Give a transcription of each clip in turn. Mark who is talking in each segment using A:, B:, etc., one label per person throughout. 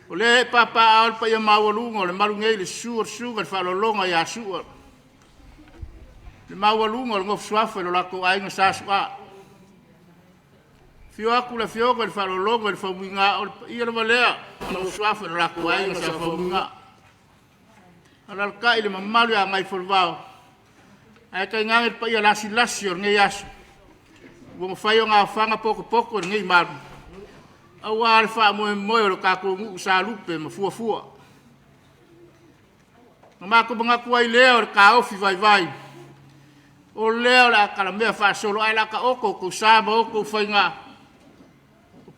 A: O le papa al pa ia mawalunga, le marungei le suga le whalolonga ia sua. Le mawalunga le ngof suafa le lako ainga sa sua. Fio aku le fioga le whalolonga le whamunga, ia le malea, le suafa le lako ainga sa whamunga. Ala kai le mamalu a Gagaifolevao. Ai kai ngange pa ia lasi o ngai asu. Wong fai o ngā whanga poko ngai maru. Awa le wha moe o le kako ngu Sailitupe ma fua. Nga mako mga kuai leo le ka ofi vai. O leo le akala mea wha solo ai laka oko ko saba oko whai ngā.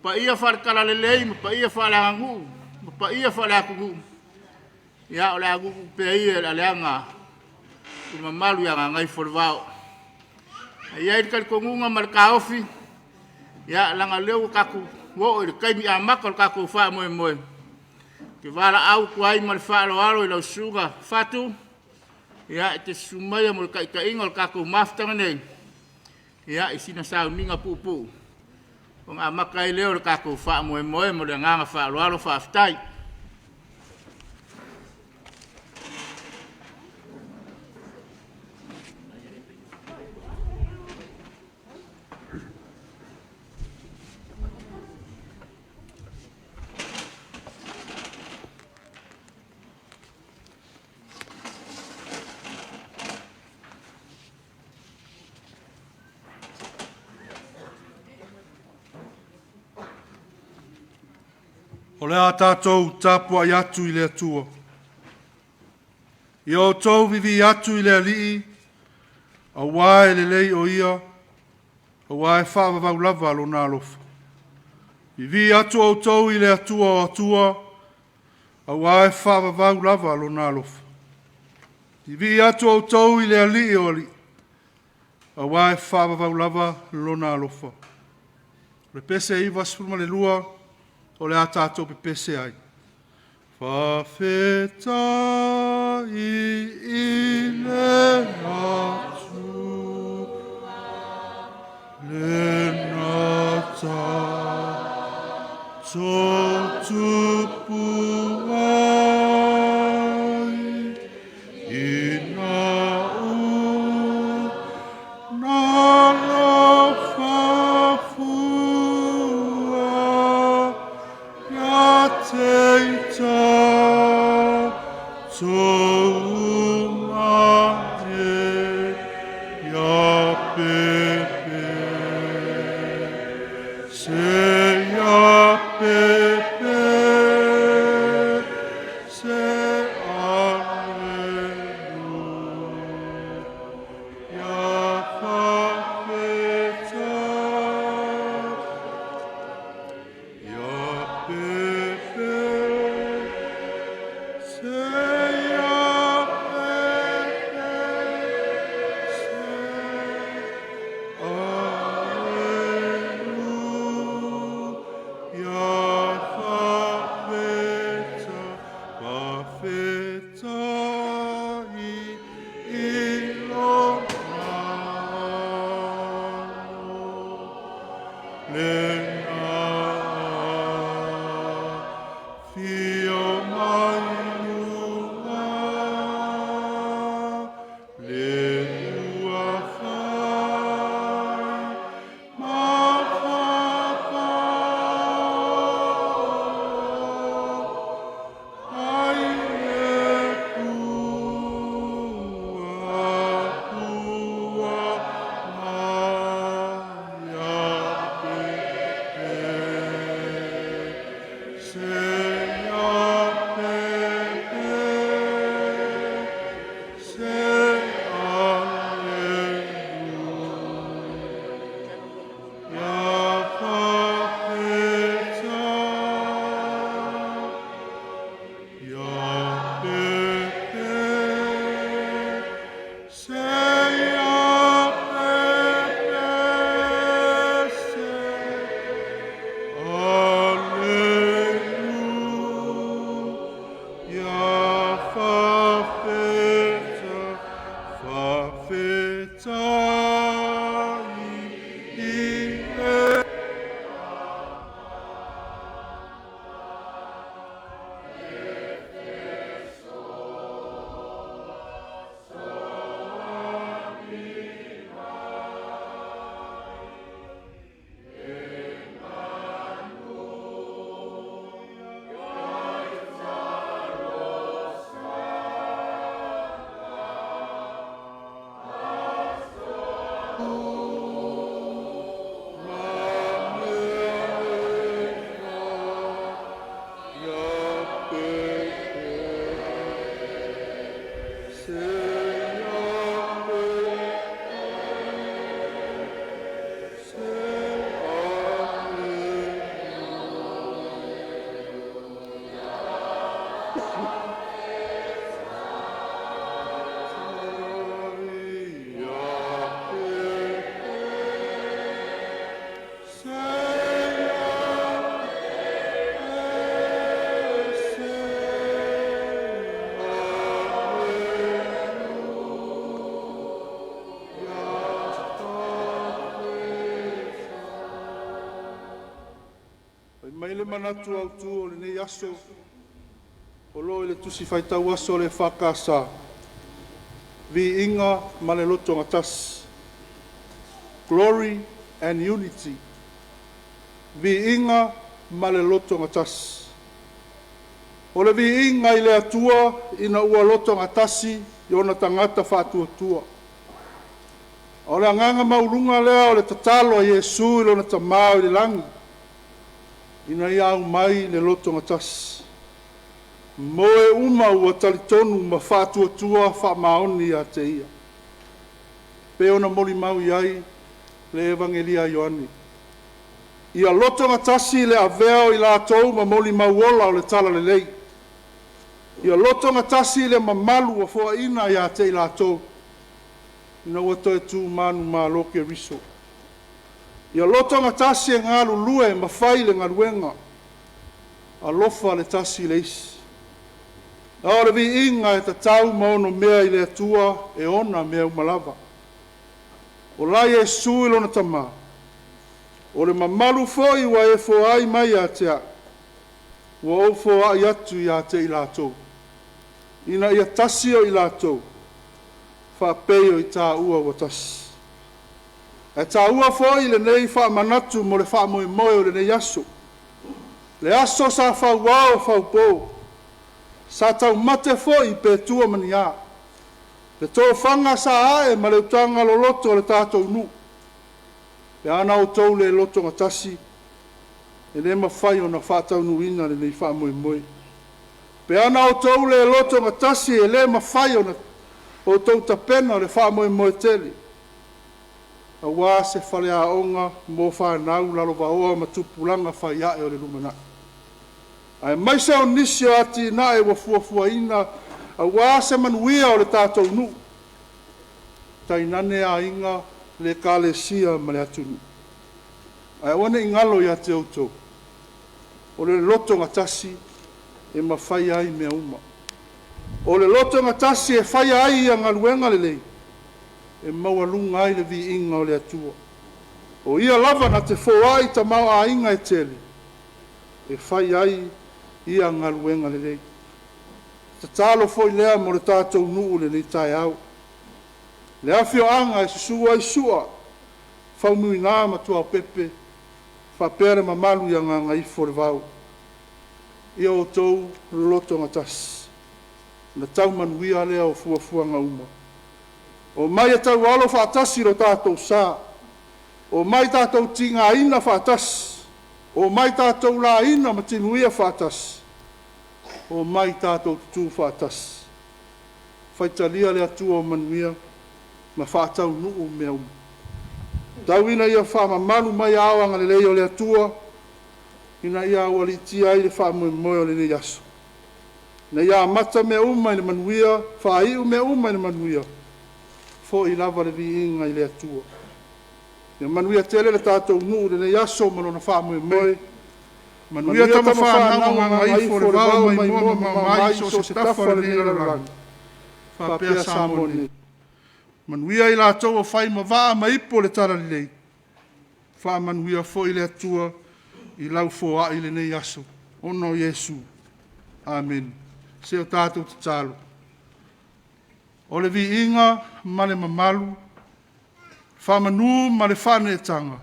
A: Pa ia wha le kala lelei, pa ia wha le angu, pa ia wha le akungu. Ia o le angu pe ia le anga. Ima malu ia Gagaifolevao. Ia i kari kongunga ma le ka ofi. Ia langa leo kaku. Wo le kai mi amaka le kako wha moe. Ke wala au kuai ma le wha alo i lau suga fatu. Ia i te sumaya mo le kai inga le kako maftanga nei. Ia i sina sao ninga pupu. O ngā maka i leo le kako wha moe mo le nganga wha alo wha aftai.
B: O le a tātou tāpua i atu i le atua. I o tau vivi atu i le alii, a wae le lei o ia, a wae whaavavau lava alo nā lofa. Vivi atu o tau i le atua o atua, a wae whaavavau lava alo nā lofa. Vivi atu o tau i le alii o alii, a wae whaavavau lava alo nā lofa. Le pese iwa spurma le lua, o le a tātou pe pese ai. Whawheta i le atu, le nata, tō tupu ai, i nā u, nā lo whawhua, teita tō mahe ia pepe se ia pepe se aleluia ia whawheta ia pepe Mai le manatu au tu o le nei aso, o lo le tusi whaitau aso le whakasa, vi inga ma le loto ngatas, glory and unity, vi inga ma le loto ngatas. O le vi inga i le atua ina ua loto ngatasi i ona tangata whātua tua. O le anganga maurunga lea o le tatalo a Yesu i lona tamau i le langi. Ina ia au mai le loto ngatasi. Moe uma ua talitonu ma whātua tua wha maoni a te ia. Pe ona moli mau iai le evangelia Ioani. Ia loto ngatasi le aveo i la tau ma moli mau ola o le tala le lei. Ia loto ngatasi le mamalu a fua ina ia te i la tau. Ina ua toi tu manu ma loke riso. Ia loto ngatasi e ngā lulue ma whai le ngaruenga. A lofa le tasi le isi. A ora vi inga e tatau maono mea i le atua e ona mea umalava. O la Yesu i lona tama. O le mamalu foi wa e fo ai mai a tea. Wa o fo ai atu i a te i lātou. Ina ia tasi o i lātou. Wha peo i tā ua wa tasi. E tā ua foi le nei wha manatu mo le wha moe moe o le nei aso. Le aso sa wha wao wha upo. Sa tau mate foi pe tua mani a. Le tō whanga sa ae ma le utanga lo loto le tātou nu. Pe ana o tau le loto ngatasi. E le mawhai o na whātau nuina le nei wha moe moe. Pe ana o tau le loto ngatasi e le mawhai o na o tau tapena le wha moe moe tele. A wā se whale a onga mō whanau lalo waoa ma tupulanga whai ae o le lumana. Ai mai se o nisi o ati na e wa fuafua ina a wā se manuia o le tātou nu. Tai nane a inga le kāle sia ma le atunu. Ai wane ingalo ia te autou. O le loto ngatasi e ma whai ai mea uma. O le loto ngatasi e whai ai a ngaluenga le lei. E maua lunga ai le vi inga o le atua. O ia lava na te fōai ta mau a inga e tele. E whai ai ia ngaluenga le lei. Ta talo foi lea mo le tātou nuu le nei tai au. Le awhio anga e susua i sua. Whaumui ngā matua o pepe. Whapere mamalu ia ngā Gagaifolevao. Ia o tau loto ngatas. Na tau manuia lea o fuafua ngā uma. O mai e tau alo whaatasi ro tātou sā. O mai tātou tinga ina whaatasi. O mai tātou la ina ma tinuia whaatasi. O mai tātou tutu whaatasi. Whaitalia le atua o manuia ma whaatau nuu mea umu. Tau ina ia whaamamalu mai awanga le leo le atua. Ina ia awaliti ai le whaamoe moe o le ne yaso. Na ia mata mea uma le manuia. Whaiu mea uma le manuia. Fo i lava le vi inga i le atua. Ia manuia tele le tātou nuu le ne yaso mano na whaamoe moe. Manuia tama whanau ngā Gagaifolevao mai mua mai so se tafa le nera rangi. Whapea Samone. Manuia i lātou a whai ma waa ma ipo le tara lei. Wha manuia fo i le atua i lau fo a i le nei aso. Ono Yesu. Amen. Se o tātou te talo. O le vi inga ma le mamalu. Wha manu ma le whane e tanga.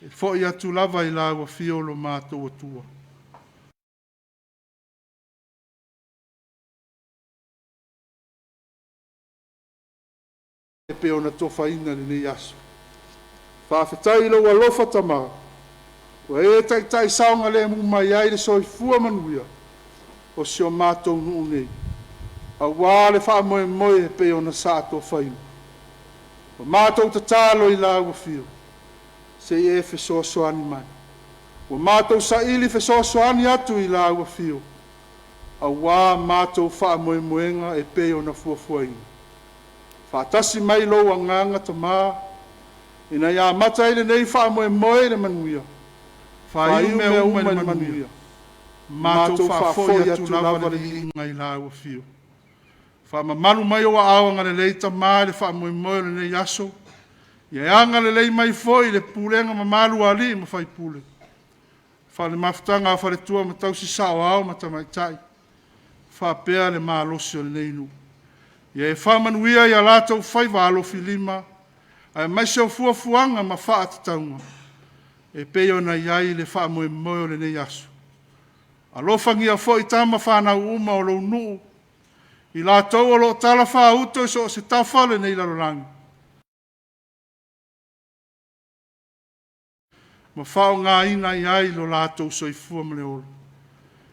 B: E fo i atu lava i la ua fiolo mātou atua. E pe ona tofa ina le nei aso. Whawhetai ilo alofa tama. Wa e tai saonga le mu mai ai le soi fua manuia. O si o mātou nuu nei. A wā le wha moe moe pe ona sātou whainu. O mātou ta tālo i la ua fio. Se e fesoa soani mai. O mātou sa ili fesoa soani atu i la ua fio. a wā mātou wha moe moenga e pe o na fuafuainga. Whātasi mai lo a nganga ta mā, ina ia mata ile nei wha moe moe le manuia. Whaiu mea uma le manuia. Mātou wha foi atu lava le inga i la ua fio. Wha mamalu mai o a awa ngale leita mā le wha moe moe le nei aso. Ia anga le lei mai foi le pulenga mamalu ali ma whai pule. Wha le mafutanga a whare tua ma tausi sao ao ma tamaitai. Wha pea le maa losi o le neinu. Ia e wha manuia ia lātou whai wālo filima. Ai mai seo fuafuanga ma wha atataunga. E peo na iai le wha moe moe o le nei aso. Alofangia fo i tama whanau uma o lo nuu. I lātou o lo tala wha uto i so se tawhale nei larolangi. Ma whao ngā ina i ai lo lātou soifua male olo.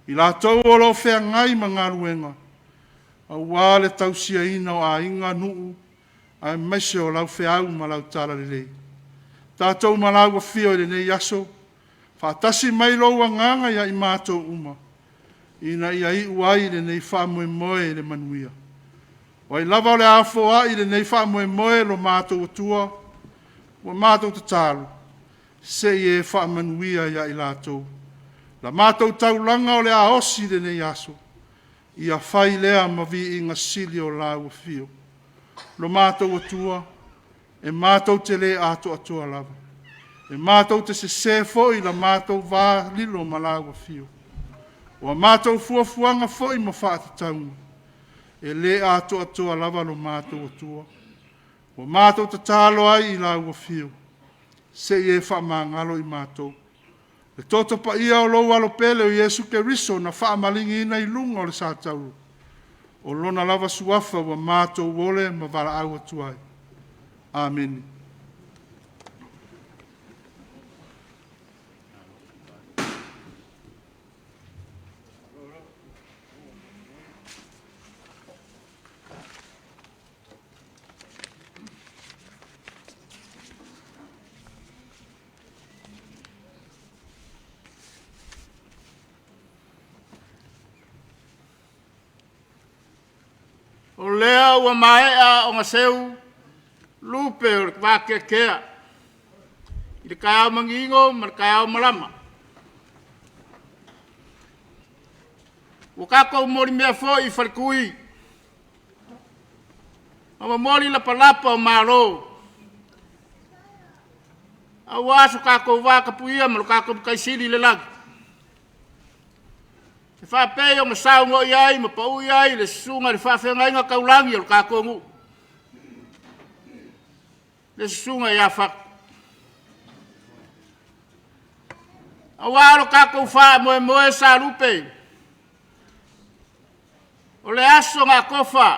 B: I lātou o lo whea ngai ma ngā ruenga. A wāle tausia ina o a inga nuu. Ai maise o lau wheau ma lau tala le lei. Tātou ma lau a whio i le nei aso. Whātasi mai loa nganga ia i mātou uma. Ina ia i uai le nei wha moe moe le manuia. O i lava o le awho a i le nei wha moe moe lo mātou atua. Wa mātou te tālu. Se i e wha manuia ia i lātou. La mātou taulanga o le a osi le nei aso. Ia whai lea ma vi inga sili o lau a whio. Lo mātou atua. E mātou te le ato atua lava. E mātou te se foi la mātou vā lilo malawa fio. O mātou fuafuanga foi ma whaatataunga. E le ato atoa lava lo mātou atua. O mātou te tālo ai i laua fio. Se e whamangalo i mātou. Le toto pa ia o lou alo pele o Yesu ke riso na whaamalingi ina i lunga o le sātauru. O lona lava suafa wa mātou wole ma wala au atuai. Amen.
A: O lea ua maea o ngā seu lupe o le wākea kea. I le kai au mangingo ma le kai au malama. Ua kako mori mea fo i whalikui. Ma mori la palapa o mālo. A waso kako waka puia ma lo kako kaisiri le lagi. E whapei o ngasau ngo iai, ma pau iai, le sunga le whawhenga inga kaulangi o kako ngu. Le sunga ia whak. A waro kako wha moe moe sa lupe. O le aso ngā kofa.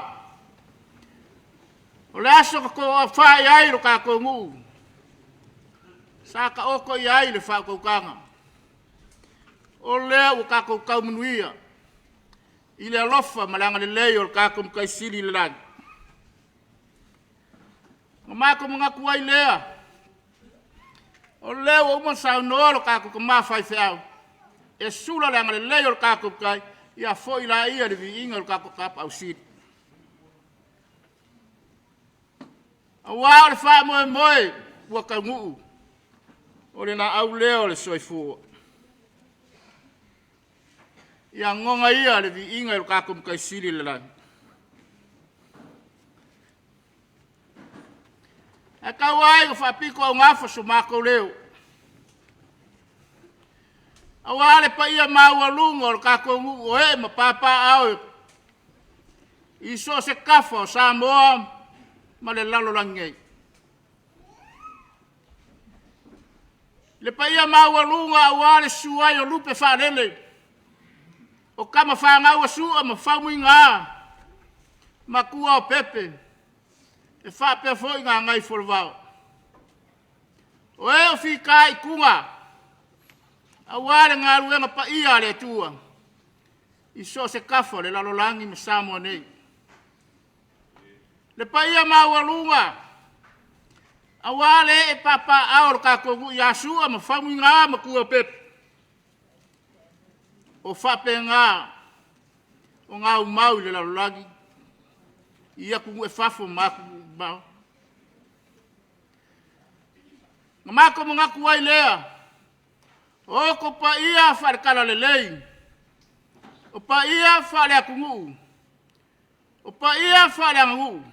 A: O le aso kako wha iai lo kako ngu. Sa ka oko iai le wha kaukanga. O lea o kako kau manuia. I le alofa malanga le lei o kako mkai sili le lagi. Ma mako mga kuai lea. O lea o uma sa unoa lo kako ka mawhai whiau. E sula leanga le lei o kako mkai. Ia fo i la ia le vi inga o kako kapa au siri. A wao le wha moe moe ua ka nguu. O le na au leo le soifua. Ia ngonga ia le vi inga o kako mkai siri le lagi. E kawai o whapiko au ngafa so mako leo. A wale pa ia maua lunga o kako ngu o he ma papa au. I so se kafa o Samoa ma le lalo langei. Le pa ia maua lunga a wale suai o lupe whanele. O kama whangau a sua ma whaumui ngā. Ma kua o pepe. E whapea fo i ngā Gagaifolevao. O e o whika i kunga. A wale ngā ruenga pa ia le tua. I so se kafa le lalolangi me Samoa nei. Le pa ia maua lunga. A wale e papa aor kako ngu i asua ma whaumui ngā ma kua o pepe. O whape ngā. o ngā umau le lalolagi. Ia kungu e fafo maku mau. Ngā mako mga kuai lea. O ko pa ia wharekala lelei. O pa ia whare akungu. O pa ia whare angu.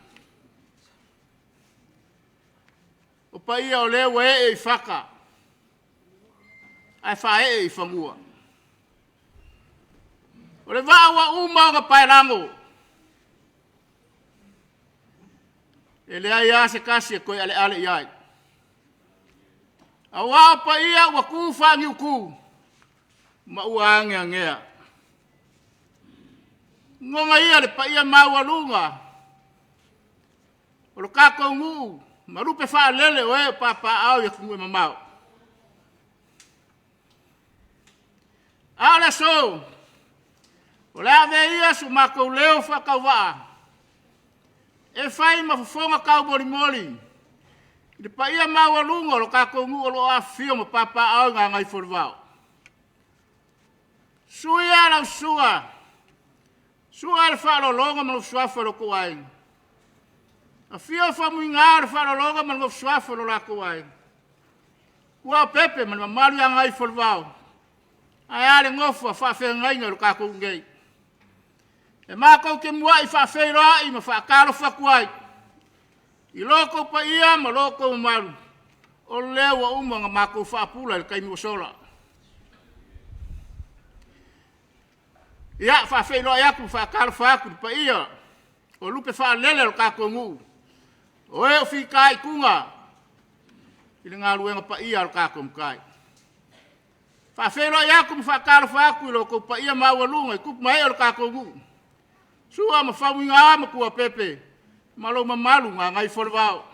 A: O pa ia o lewa e whaka. Ai whae e whangua. O le wawa uma o ka paelango. E lea ia se kasi e koe ale ale iai. A wao pa ia ua ku whangi uku. Ma ua ange angea. Ngonga ia le pa ia maua lunga. O lo kako ngu. Ma rupe wha lele o e papa au ya kungue mamau. Ala so. O le ave ia su mako leo whakau waa. E whai ma fufonga kau mori mori. I pa ia maua lunga lo kako ngu o lo a fio ma papa au ngā Gagaifolevao. Sui ala sua. Sua ala wha longa ma lo suafa lo kuai. A fio whamui ngā wha longa ma lo suafa lo la kuai. Kua pepe ma malu ya Gagaifolevao. Ai ale ngofa wha whengainga lo kako ngei. E mākou ke mua i whawheiroa i ma whaakaro whakuai. I loko pa ia ma loko maru. O leo wa uma ngā mākou whaapula i kai muasola. Ia whawheiroa i aku whaakaro whaaku pa ia. O lupe whaalele lo kako ngu. O e o whikai kunga. I le ngā luenga pa ia lo kako mkai. Whawheiroa i aku ma whaakaro whaaku i loko pa ia maua lunga i kupu mai lo kako ngu. Sua ma whawinga ma kua pepe, malo ma malu ngā Gagaifolevao.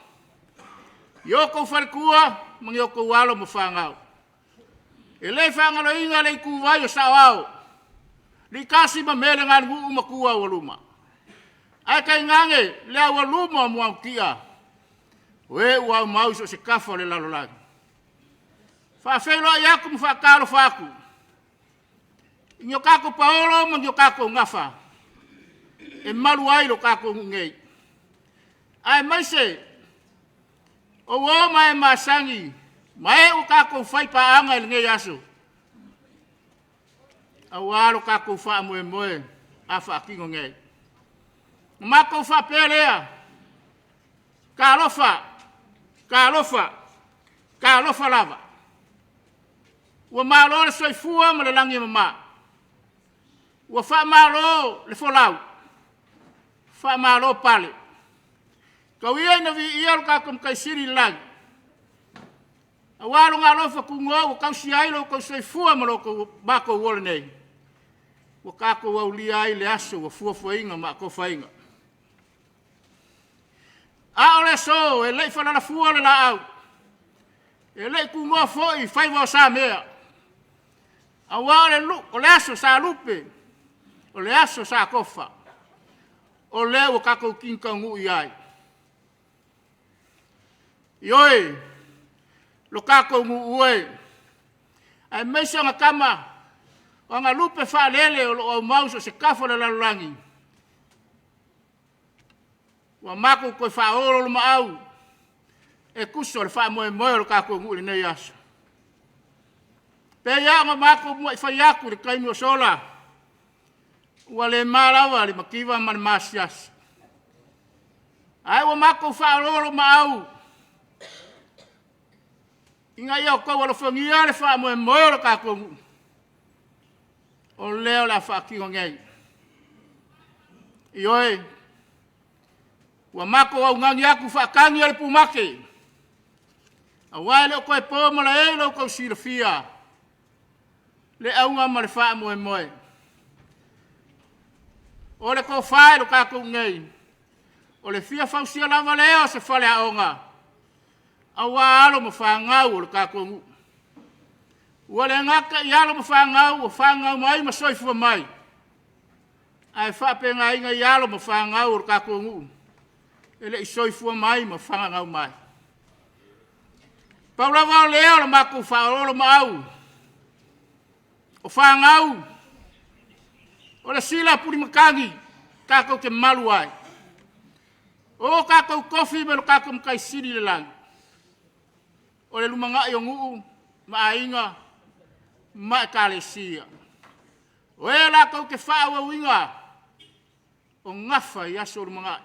A: Ioko wharekua, mangi oko walo ma whangau. E lei whangalo inga lei kuwai o sao. Li kasi ma mele ngā ngu ma kua waluma. Ai kai ngange, lea waluma mua kia. Oe ua mau so se kafa le lalolagi. Whawhelo i aku ma whakaro whaku. Inyo kako paolo, mangi o kako ngafa. E maru ai lo kako ngei. Ai maise, o woma e masangi, mae o kako whai paanga il ngei aso. A waro kako wha moe moe, a wha kingo ngei. Mako wha pelea, ka alofa lava. Ua malo le soifua ma le langi mama. Ua wha malo le folau. Wha malo pale. Kau ia ina vi ia luka kum kai siri lagi. A walo ngā lofa kungoa o kau si ailo kau sei fua maloko bako wole nei. Wa kako wau li ai le aso wa fua fuainga ma ko fainga. A ole so e lei whanana fua le la au. E lei kungoa foi fai wa sa mea. A wale lu o le aso sa lupe. O le aso sa kofa. O leo kako kinka ngu iai. Ioi, lo kako ngu ue. Ai meisa nga kama, o nga lupe wha lele o lo mauso se kafo le lalulangi. Wa mako koe wha oro lo maau. E kuso le wha moe moe lo kako ngu le nei aso. Pe ia nga mako mua i whaiaku le kaimi o sola. Ua le malawa le makiwa man masias. Ai wa mako whaarolo maau. Inga ia o kau alo whangia le wha moe moe lo kako. O leo la wha kingo ngei. Ioi. Wa mako au ngangi aku wha kangi ale pumake. A wai leo koe pōma la e lo kau sirafia. Le aunga ma le wha moe moe. O le ko whae lo kako ngei. O le fia fausia lava leo se whale aonga. A wa alo ma whangau o le kako ngu. Ua le ngaka i alo ma whangau o whangau mai ma soifua mai. Ai whapenga inga i alo ma whangau o le kako ngu. E le i soifua mai ma whangau mai. Paulava leo le mako whaorolo ma au. O whangau. O le sila puri makangi, kako ke malu ai. O kako kofi me lo kako mkai siri le langi. O le lumanga i o nguu, maainga, ma kalesia. O e la kau ke whaawa winga, o ngafa i aso lumanga.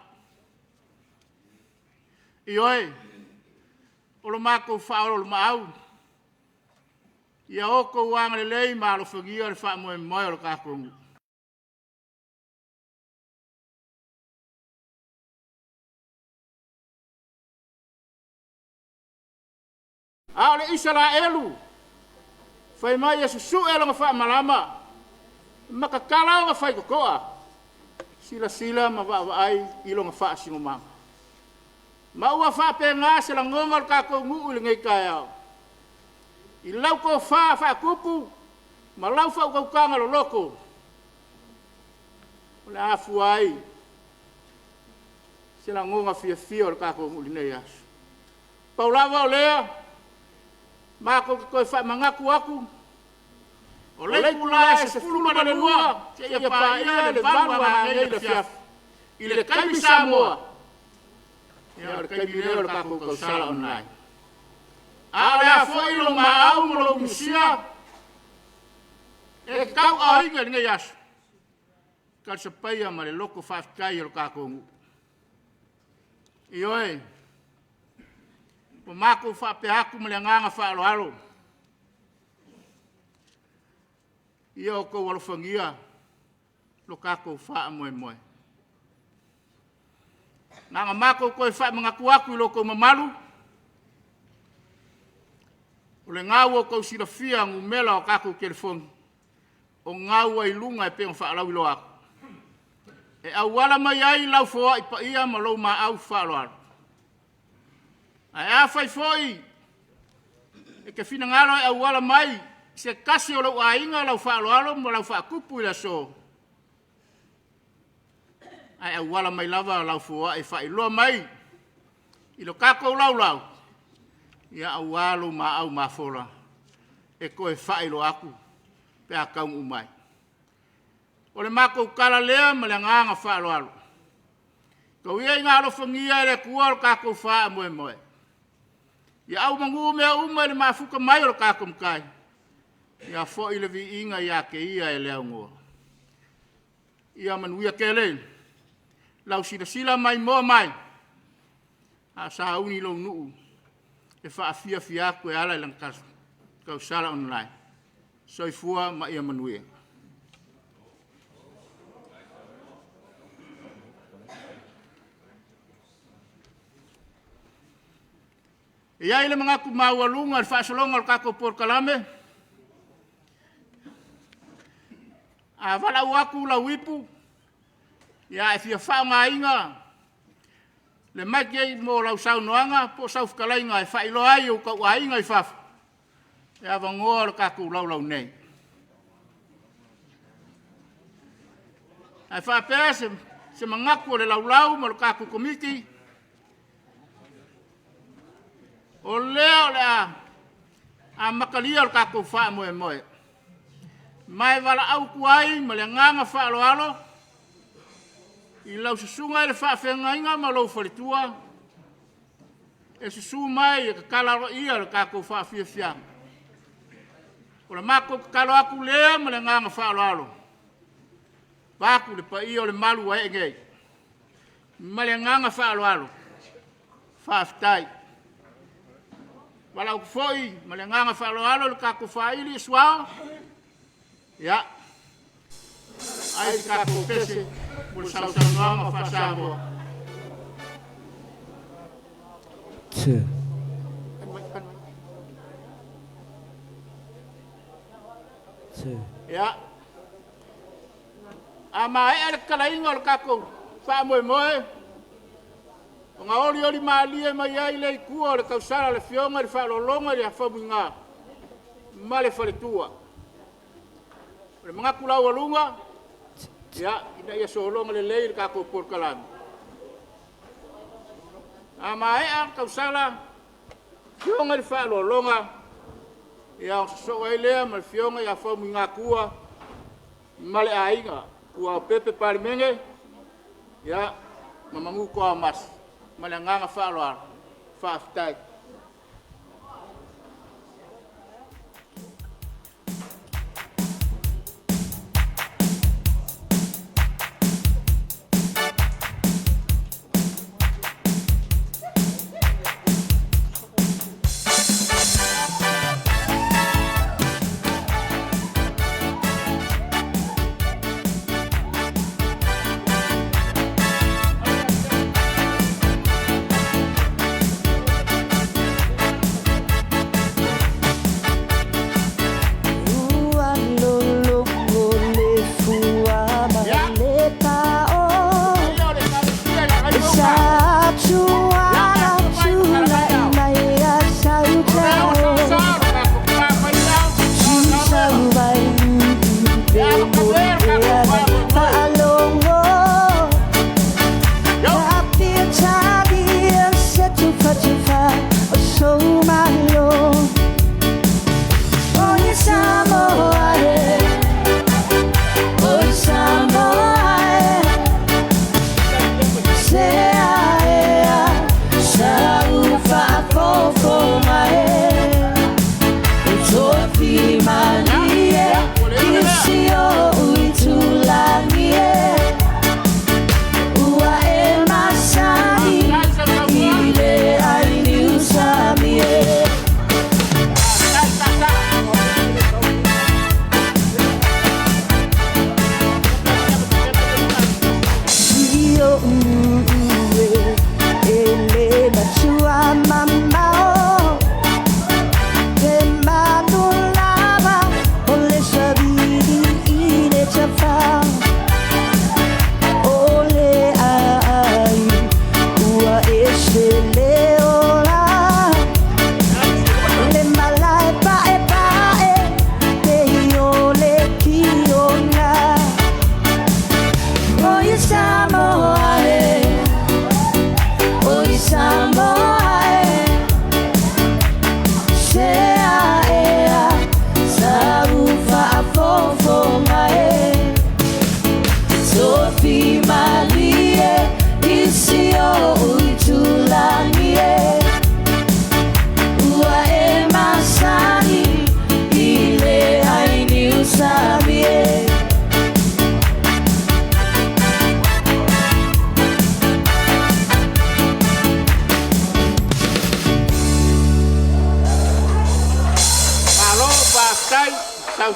A: I oe, o lo mako whaoro lo maau. Ia oko wanga le lei ma lo whagia le wha moe moe o lo kakongu. A ole isala elu. Fai mai e susu elu nga wha malama. Makakala nga whai kokoa. Sila sila ma wa ai ilo nga wha singumang. Ma ua wha pe ngā se la ngonga lo kakongu uli ngai kai au. I lau ko wha kupu, ma lau wha ukaukanga lo loko. O le afu ai. Se la ngonga fia lo kakongu uli nei asu. Paulawa o lea, mako koe wha mangaku aku. O leiku la e se fuluma na le lua, se ia pa ia le vanua ma ngei le fiafu. I le kaimi Samoa. Ia le kaimi leo le kako Tausala online. A le a fo ilo maau mo lo musia. E kau a inga ngei asu. Kal sa paia ma le loko whaafikai lo kakongu. I oe. Po mako whaapehaku ma le nganga whaaloalo. Ia o kou walofangia. Lo kako whaa moe moe. Nanga mako koe wha mangaku aku I loko mamalu. O le ngau o kou silafia ngu mela o kako kelefoni. O ngau ai lunga e peon wha alau ilo aku. E au wala mai ai lau foa I pa ia ma lau ma au wha alo alo. Ai a fai foi. E ke fina ngalo e au wala mai. Se kasi o lau a inga lau wha alo alo ma lau wha kupu I la so. Ai au wala mai lava lau foa e wha iloa mai. I lo kako lau lau. Ia au walo ma au ma fola. E koe wha ilo aku. Pe a kaungu umai. O le mako kala lea ma le nganga wha alo alo. Kau ia inga alo whangia le kua lo kako wha moe moe. Ia au mangu mea uma le maafuka mai o lo kako mkai. Ia fo I le vi inga ia ke ia e lea ngoa. Ia manuia ke le. Lau sila mai moa mai. A sa uni lo nuu. E wha fia koe ala ilang kasu. Tausala online. Soifua ma ia manuia. Ia ile mga kumawalunga al whaasolonga al kako por kalame. A wala uaku la wipu. Ia e fia wha ngā inga. Le maiki mo lau sau noanga, po sau whakalainga e whailo ai o kau a inga I whafu. E awa ngoa le kako lau nei. Ai whapea se mangaku o le lau mo le kako komiti. O leo le a makalia o le kako wha moe moe. Mai wala au kuai ma le nganga wha alo alo. I lau susunga le wha whenga inga ma lau whalitua. E susu mai e kakala ro ia le kako wha fia. O le mako kakalo aku lea ma le nganga wha alo alo. Paku le pa ia o le malu wa engei. Ma le nganga wha alo alo. Wha fitai. Wala foi, ma le nganga wha alo alo le kako wha ili suao. Ya. Ai kako pese. Mul sau ngama wha samboa.
C: Tse. Tse.
A: Ya. A mai ale kalainga le kako wha moe moe. O ngā ori maalie mai ai le kua le kausara le fionga le whaalolonga le hawhamunga. Ma le whaletua. Le mga kulau alunga. Ya, ina ia soolonga le lei le kako por kalami. A mai a kausara fionga le whaalolonga. Ia o so ai lea ma le fionga le hawhamunga kua. Ma le ainga. ua pepe parimenge ia mamangu ko amas malanganga whaaloa whaafitai.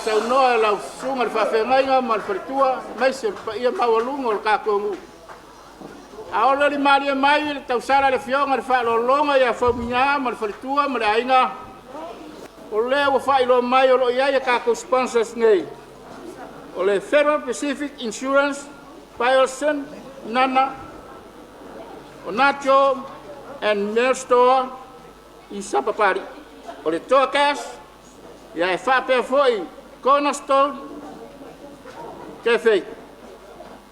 A: Sau noa lau sunga le whawhengainga ma le wharitua mai se pa ia mawalunga o le kākongu. A ola li maria mai le tausala le fionga le whaalolonga ia whauminga ma le wharitua ma le ainga. O lea wa whailo mai o lo ia kāko sponsors nei. O le Federal Pacific Insurance, Biolson, Nana, o Nacho and Mail Store i Sapapari. O le Toakas, ia e whapea foi Cornerstone Cafe.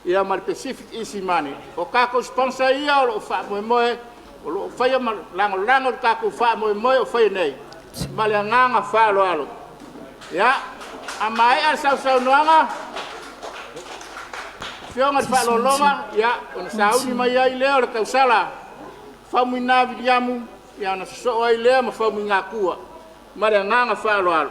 A: Ia ma le Pacific Easy Money. O kako sponsor ia o lo wha moe moe, o lo whaia ma lango o kako wha moe moe o whaia nei. Ma le nganga wha alo alo. Ia, a mai a sau noanga, whionga le wha lolonga, ia, o na sauni mai ai leo le Tausala. Whamu ina vidiamu, ia na so ai leo ma whamu ngā kua. Ma le nganga wha alo alo.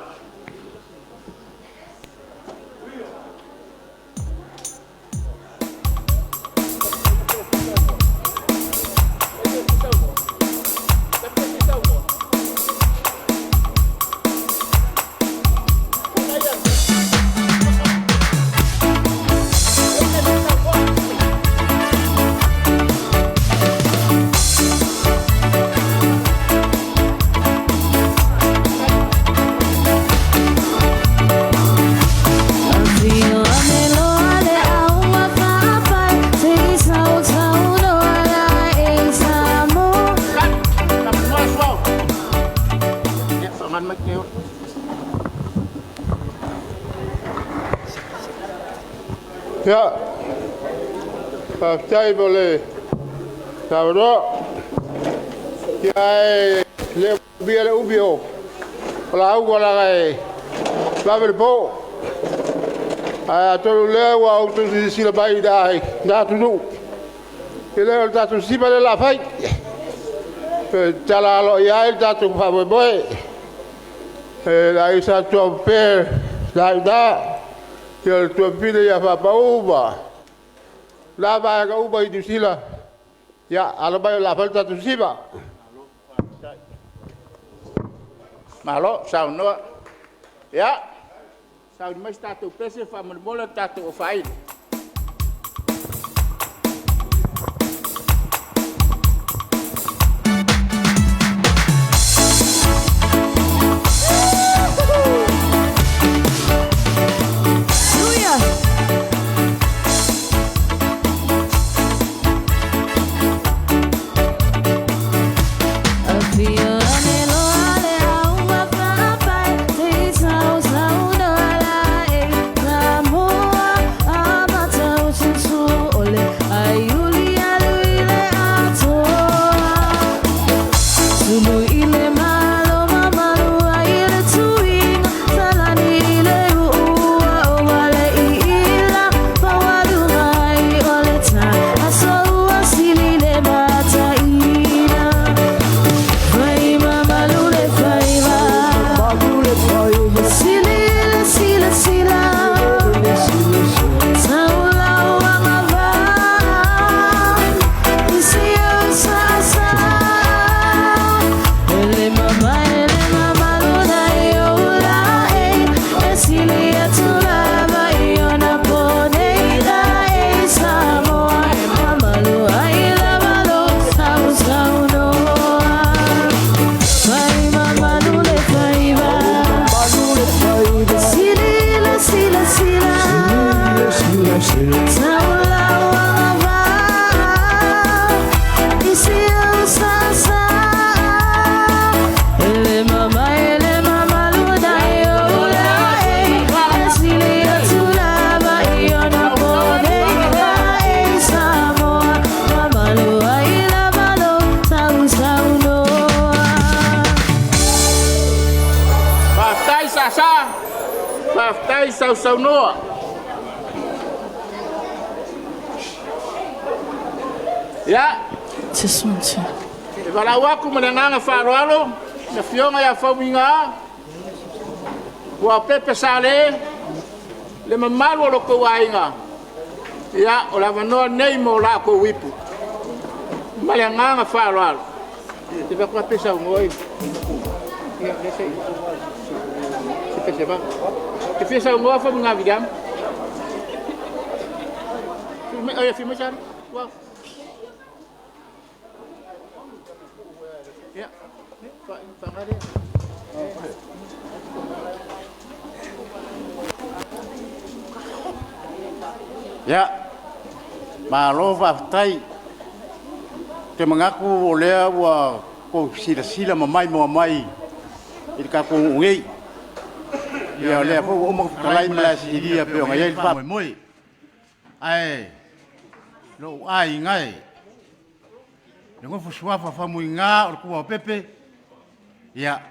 B: Ja, partij wil Salvador. Jij leeft bij de Ubio. La ook wel een Babelbo.
A: a tolu le wa o tu si la bai dai da tu no ele ta tu si ba la fai pe tala lo ya il ta tu fa boy la isa tu pe da il tuo figlio ya fa uva la va ga uva di sila ya ala ba la falta tu siba malo sao no ya sao mais tato pese fa mola tato o fai sao no ya
D: Tsunti.
A: vala waku menanga faralo na fionga ya faminga wa pepe sale le mamalo lo ko wainga ya ola vano nei mo la ko wipu malanga faralo te va kwa pesa ngoi ya lese se pese ba te pesa ngoi fa mga vidam ya filme chan wow ya pangade ya malo tai te mengaku oleh wa ko sila mamai mamai ika ko ngei ya le po o mo kalai malasi dia pe ngai pa moi ai lo ai ngai nengo fuswa fa mo nga o ko pepe ya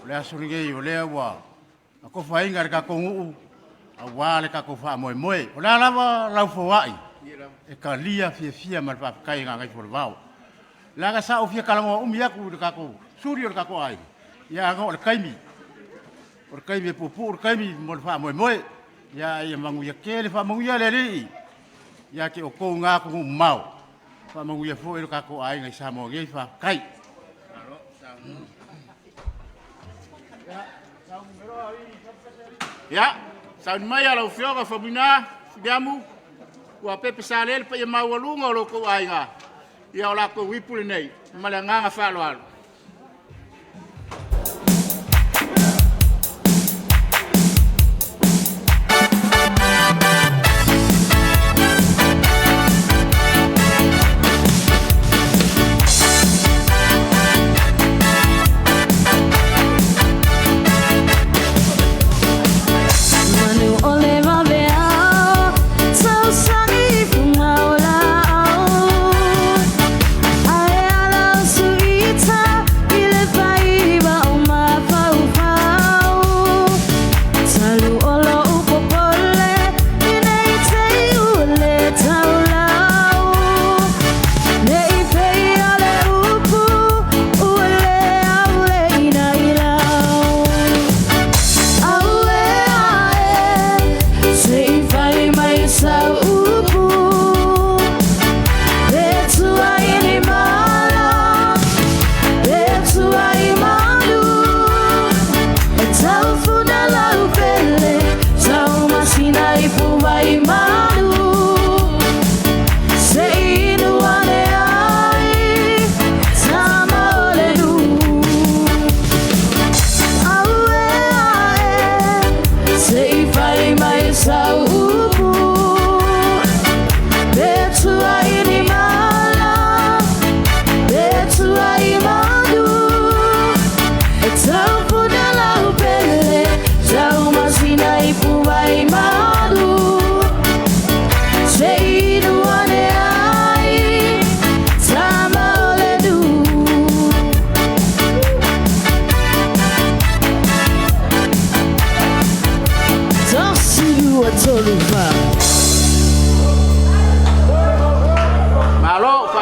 A: le asunge yo le wa ko fa inga ka ko u awale ka ko fa moi o la lava la fo ai e ka lia fia mal pa kai nga Gagaifolevao la ga sa o fia kala mo ya ku ka ko suri ka ko ai ya ngo kai mi or kai me popo or kai mi mo fa moi ya mangu ya ke le fa mangu ya le ri ya ke o ko nga ko mau fa mangu ya fo ka ko ai ngai sa mo ngai fa kai ya sa mai ala fio ka fa bina biamu wa pepe salel pa ya mawalunga lo ko ai nga ya la ko wipul nei malanga nga fa lo
D: Tausala.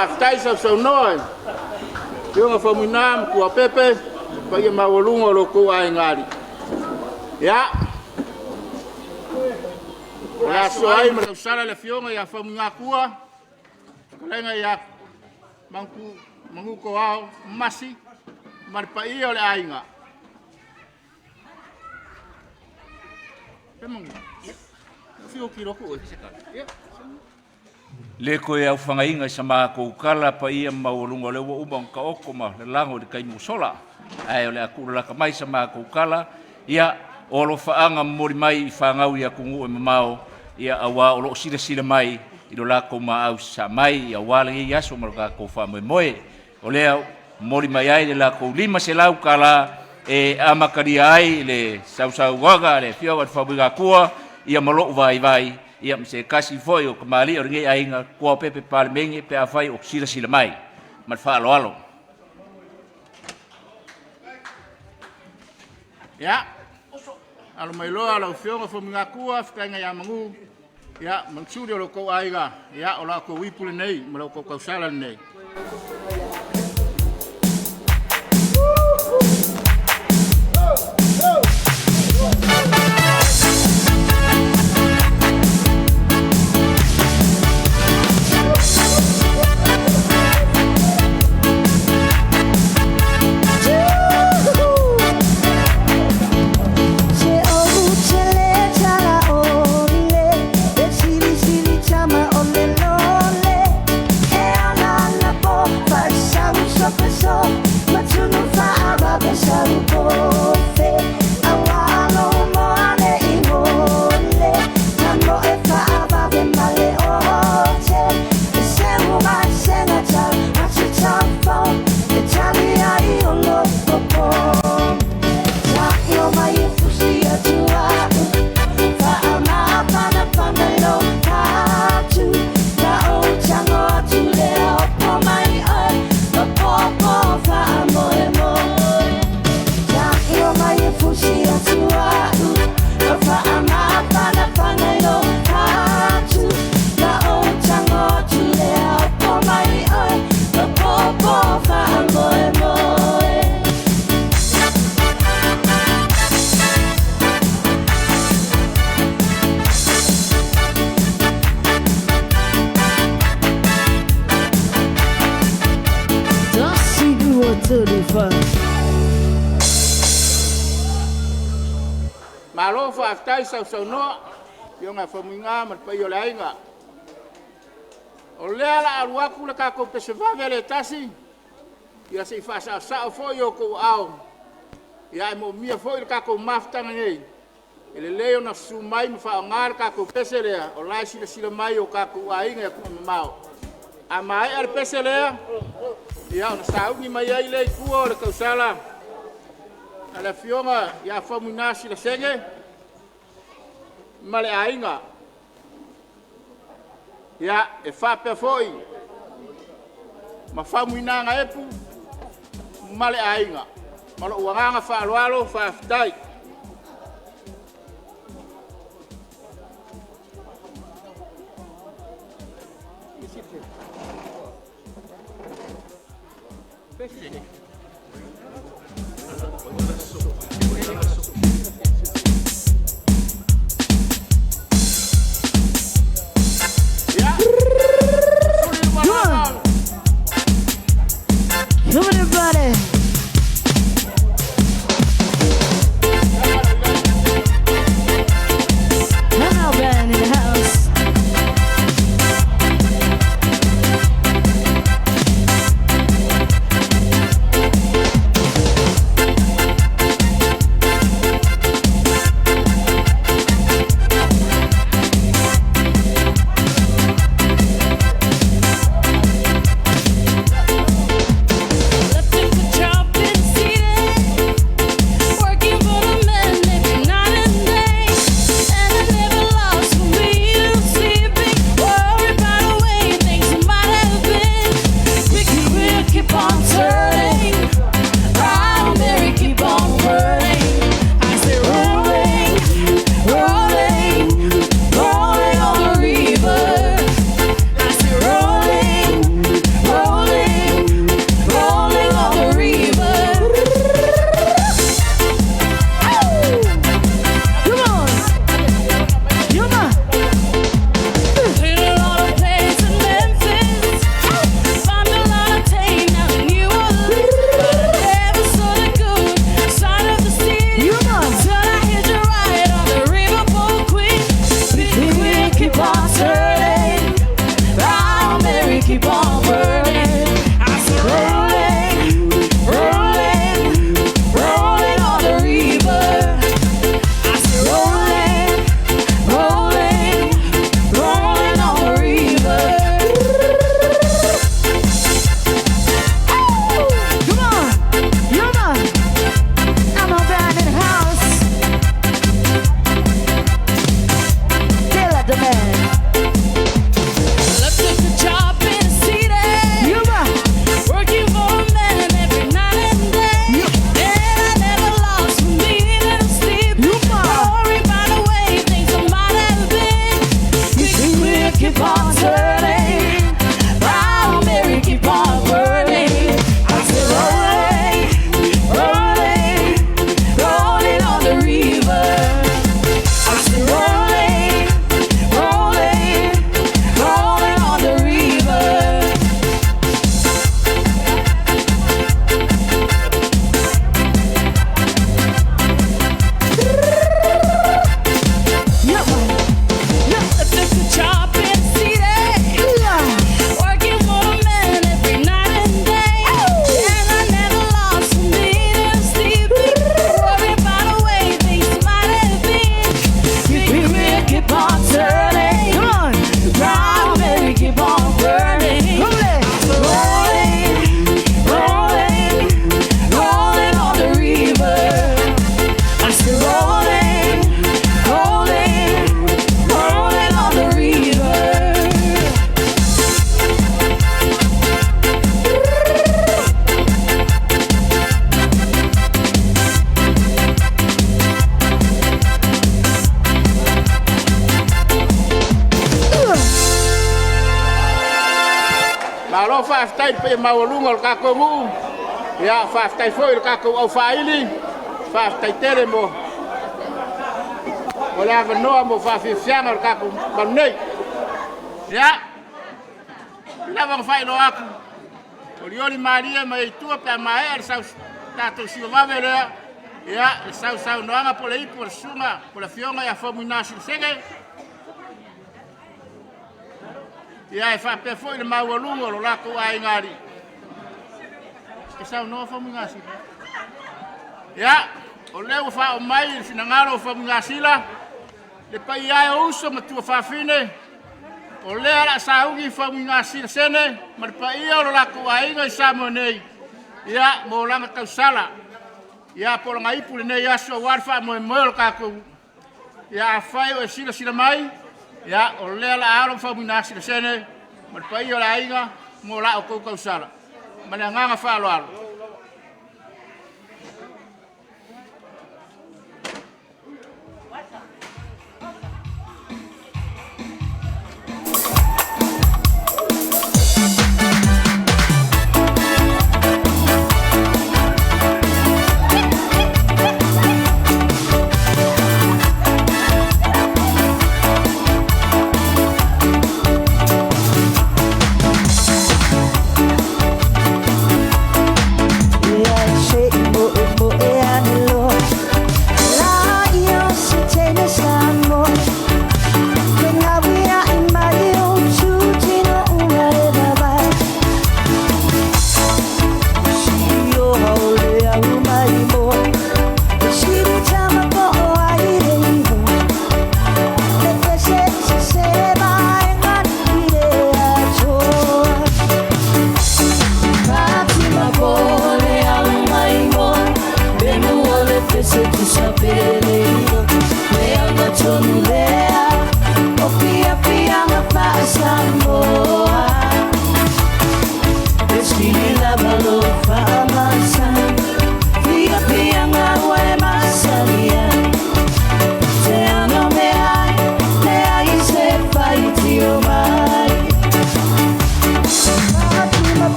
A: whaftai sau noa. Pionga whamunam kua pepe, pa ia mawalunga loko ai ngari. Ia. Ola so ai ma Tausala le fionga ia whamunga kua. Kalenga ia manguko ao masi. Marpa ia o le ainga. Fio ki roko oi.
D: Le koe au whangainga sa maa kou kala pa ia maurunga le ua umang ka oko ma le lango di kai musola. Ai o le akura laka mai sa maa kou kala. Ia o lo whaanga mori mai i whangau ia kungu e mamao. Ia awa o lo sila mai i lo lako ma au sa mai. Ia wale i aso ma lo kako wha moe. O lea mori mai ai le lako lima se lau kala e amakaria ai le sausau waga le whiawa te whabuga kua. Ia malo vai. Ia mse kasi foi o kamali o ringe ainga kua pepe pale menge pe afai o sila mai. Ma fa alo.
A: Ya. Alo mai loa alo fionga fo mga kua fkainga ya mangu. Ya mangsuri o ko aiga. Ya o la ko wipule nei, ma lo ko Tausala nei. Malo fa aftai sau no. Pionga faminga mar pa yo lainga. O lela aluaku le kako peseva vele tasi. Ia se fa sa fo yo ko ao. Ia mo mia fo le kako maftanga nei. Ele leo na sumai me fa ngar kako peselea. O lai sila mai o kako ainga ku mamao. A mai al peselea. Ia na sau ni mai ai le ku o le Tausala. Ala fionga ia famina sila senge. Male ainga. Ia e fa pe foi. Ma famina nga epu. Male ainga. Malo uanga fa alo fa ftai. o whaafitai pe maulunga o kako ngu. Ia whaafitai foi o kako au whaili. Whaafitai tere mo. O lea wanoa mo whaafifianga o kako manei. Ia. Lava ngwhai lo aku. O liori Maria mai tua pe mai ar sau tato siwa wawe lea. Ia sau noanga po le ipo le sunga po le fionga ia fomu nasi sege. Ia e whape foi le maulunga lo lako ai ngari. E sau noa fomu nasi. Ia o leo wha o mai le finangaro fomu nasi la. Le pai ai o uso matua whafine. O lea la saungi fomu nasi sene. Ma le pai ia lo lako ai ngai samo nei. Ia mo langa Tausala. Ia pola ngai pule nei aso warfa mo mo kako. Ia fai o sila mai. Ia o lea la aro fa mina sila sene. Ma pai o la inga mo la o ko sala. Ma le nganga fa lo alo.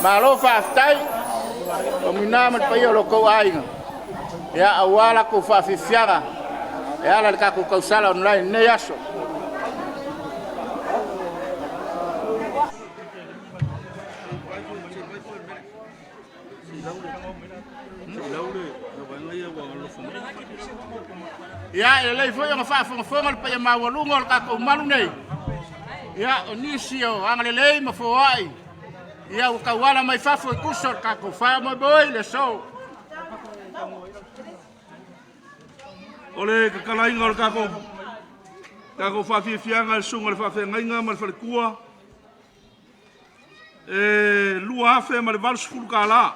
A: Malo whaafitai, o mina man pai o loko ainga. Ia awala ko whaafifianga, ia ala ka ko Tausala online nei aso. Ia e lei foi o whaafonga le pai mawalunga o ka ko manu nei. Ia o nisio angale lei ma foai. Ia o kawala mai fafo kusor kako fa mo boy le so.
B: Ole ka kalai ngol kako fa fianga le sunga le fa fenga mal fa kua. Lua afe mal val skul kala.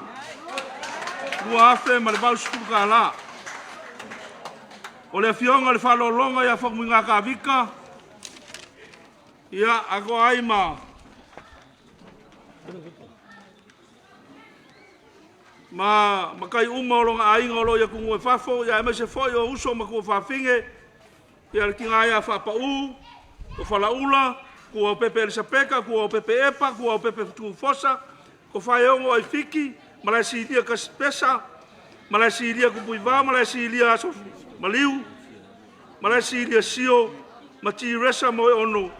B: Lua afe mal val skul kala. Ole fionga le fa longa ya fa minga ka vika. Ia ago aima. Ma kai uma o longa ai ngolo ya kungu fafo ya me se foi o uso ma ku fafinge ya kinga ya fa pa u o fa la ula ku o pepe se peka ku o pepe epa ku o pepe tu fosa ko fa yo o fiki mala si dia ka spesa mala si dia ku puiva mala si dia so maliu mala si dia sio ma ti resa mo ono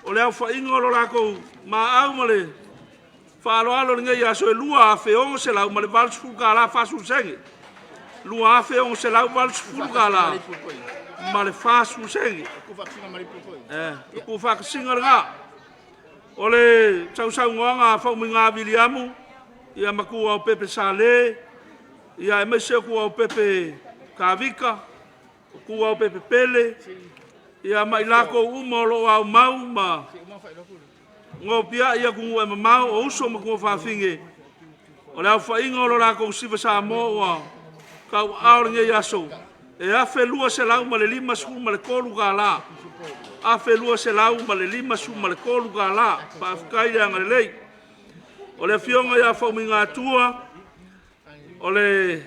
B: o le fa ingolo la ko ma au male Falo alo ngai ya so lua fe on se la mal val fuka la fa su senge. Lua fe on se la val fuka la. Mal fa su senge. Ku fa singa nga. Ole chau nganga fa minga biliamu.
E: ia makua o pepe sale, ia e mese kua o pepe kavika, kua o pepe pele, ia mai lako uma o lo au mau ma ngō pia ia kungu e mamau o uso ma kua whawhinge. O leo whainga o lo lako siva sa mo wa kau aoringe yaso. E afe lua se lau ma le 5 su ma le kolu ka la. Afe lua se lau ma le 5 su ma le kolu ka la. Pa afkai rea ngare lei. O le fionga ia whauminga atua. O le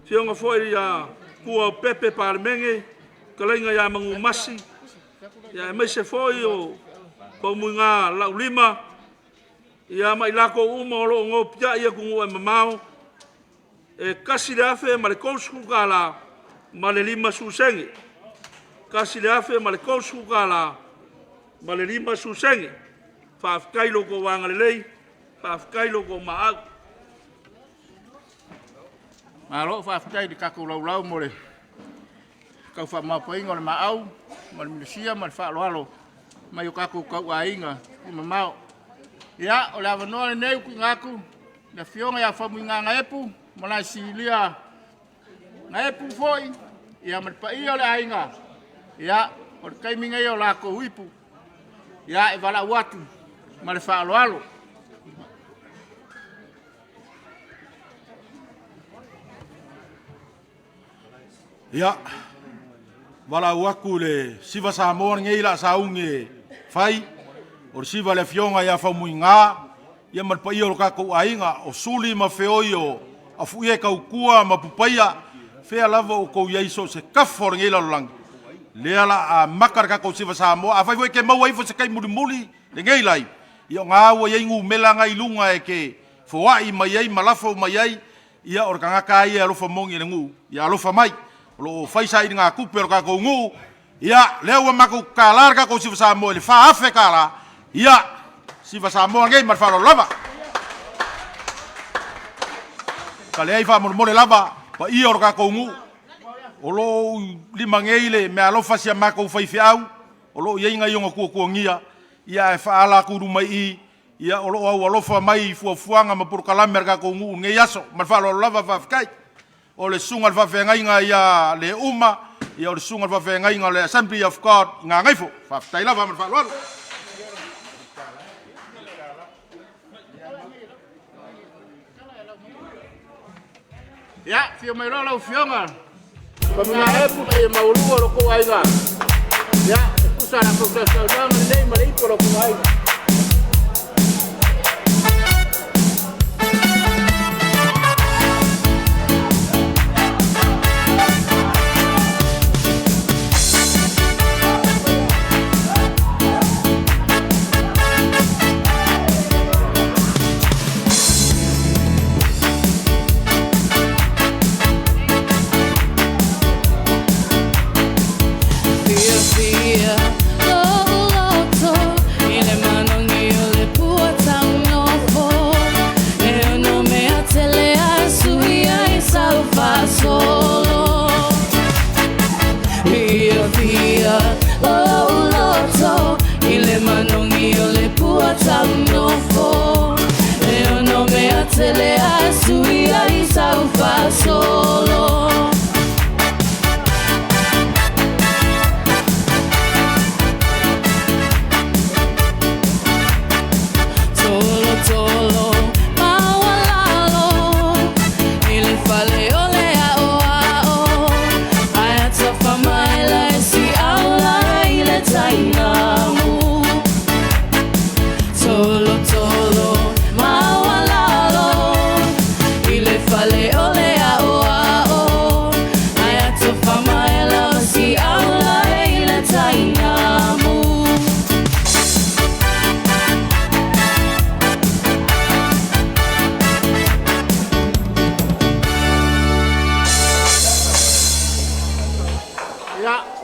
E: fionga foi ia kua pepe parmenge. Kalenga ia mangu masi. Ia mai se foi o whauminga lau 5. Ia mai lako uma o lo ngō pia ia kungu e mamau. E kasi le afe ma le kousu ka la. Ma le 5 su senge. Kasi le afe ma le kousu ka la. Ma le 5 su senge. Whaafkai loko wanga le lei. Whaafkai loko maau.
A: Malo whaafkai di kaku lau lau mo le. Kau whaamapoinga o le maau. Ma le milisia ma le whaaloalo. Mai o kaku kau a inga. Mamau. Ia, o le awanoa le nei kui ngaku. Le fionga ia whamuinga ngaepu. Malai silia ngaepu foi. Ia maripa ia o le ainga. Ia, o le kaiminga ia o lako huipu. Ia, e wala watu. Ma le whaaloalo.
B: Ia, wala waku le siva sa moa ngei la sa unge fai. O siva le fionga ia whamuinga. Ia maripa ia o kako ainga. O suli ma feoi o afuie kaukua ma pupaia. Fea lava o kou iaiso se kafo ngei la lolangi. Lea la a makar kako siva sa moa. A fai fai ke maua ifo se kai muli muli. Le ngei lai. Ia ngā ua iengu mela ngai lunga e ke fawai mai ai malafo mai ai. Ia or kangaka ia alofa mongi le ngu. Ia alofa mai. Lo faisa i ngā kupe o kako ngu. Ia leo wa mako kalar kako siva sa moa. Le fa afe kala. Ia, siva sa moa ngei marwharo lava. Ka leai wha mole lava, pa ia ora kako ngu. O lo 5 ngei le me alofa sia mako whaifi au. O lo ieinga ionga kua ngia. Ia e whaala kuru mai i. Ia o lo au alofa mai fuafuanga ma purkalame kako ngu ngei aso. Marwharo lava whafkai. O le sunga whawhengainga ia le uma. Ia o le sunga whawhengainga le Assembly of God. Ngā ngaifo, whaftai lava marwharo lava.
A: Ya, fio mai rola fionga. Pamina epu e maulua lo ko aiga. Ya, kusana ko sa nei mai ko lo ko aiga.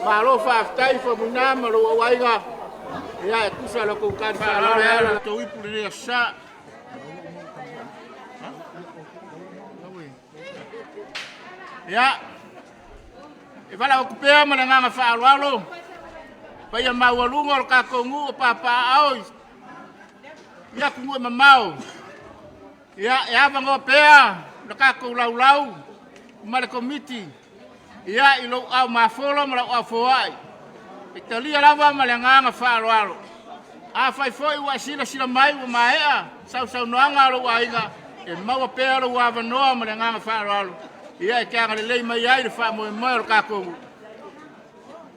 A: Malo whaftai whamuna maro awaiga. Ia e kusa la kou kari whalara ea la tau ipu rea sa. Ia, e wala o kupea mana nganga whaalualo. Paia maualunga o kako ngu o papa aoi. Ia kungu e mamau. Ia vango pea, na kako lau, mare komiti. Ia ilo au mafolo mala au foai. Italia lava malanganga whaaloalo. A whai foi wa sila mai wa maea. Sau noanga alo wa inga. E maua pea alo wa vanoa malanganga whaaloalo. Ia e kia ngale lei mai ai le wha moe moe alo kakongu.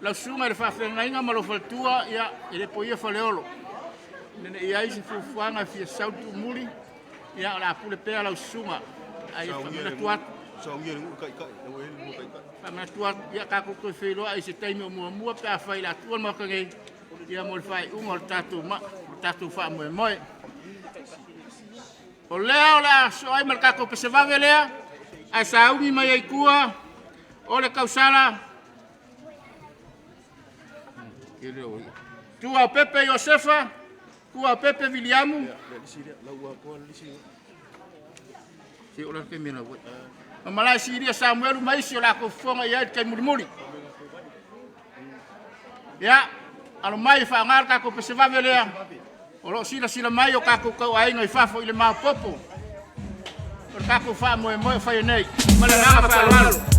A: Lau sunga le wha whenga inga malo faltua ia ele po ia whaleolo. Nene ia isi fufuanga fia sautu muli. Ia la pule pea lau sunga. Ai whamina tuatu. Whamina tuatu ia kakongu whailoa isi taimi o mua pea whai la tuan makangei. Ia mo le whai unga o tatu wha moe moe. O leo la so ai markako pesevave lea. Ai saungi mai ai kua. O le Tausala. Tua Pepe Josefa. Kua Pepe Williamu. Si ola ke mina wo. Malai siria Samuel mai si ola ko fonga ia kai mulimuli. Ya, alo mai fa ngar ka ko pesevave lea. Olo sila mai o ka ko ai ngai fafo ile ma popo. Por ka ko fa moe fa nei. Mala nga fa lalo.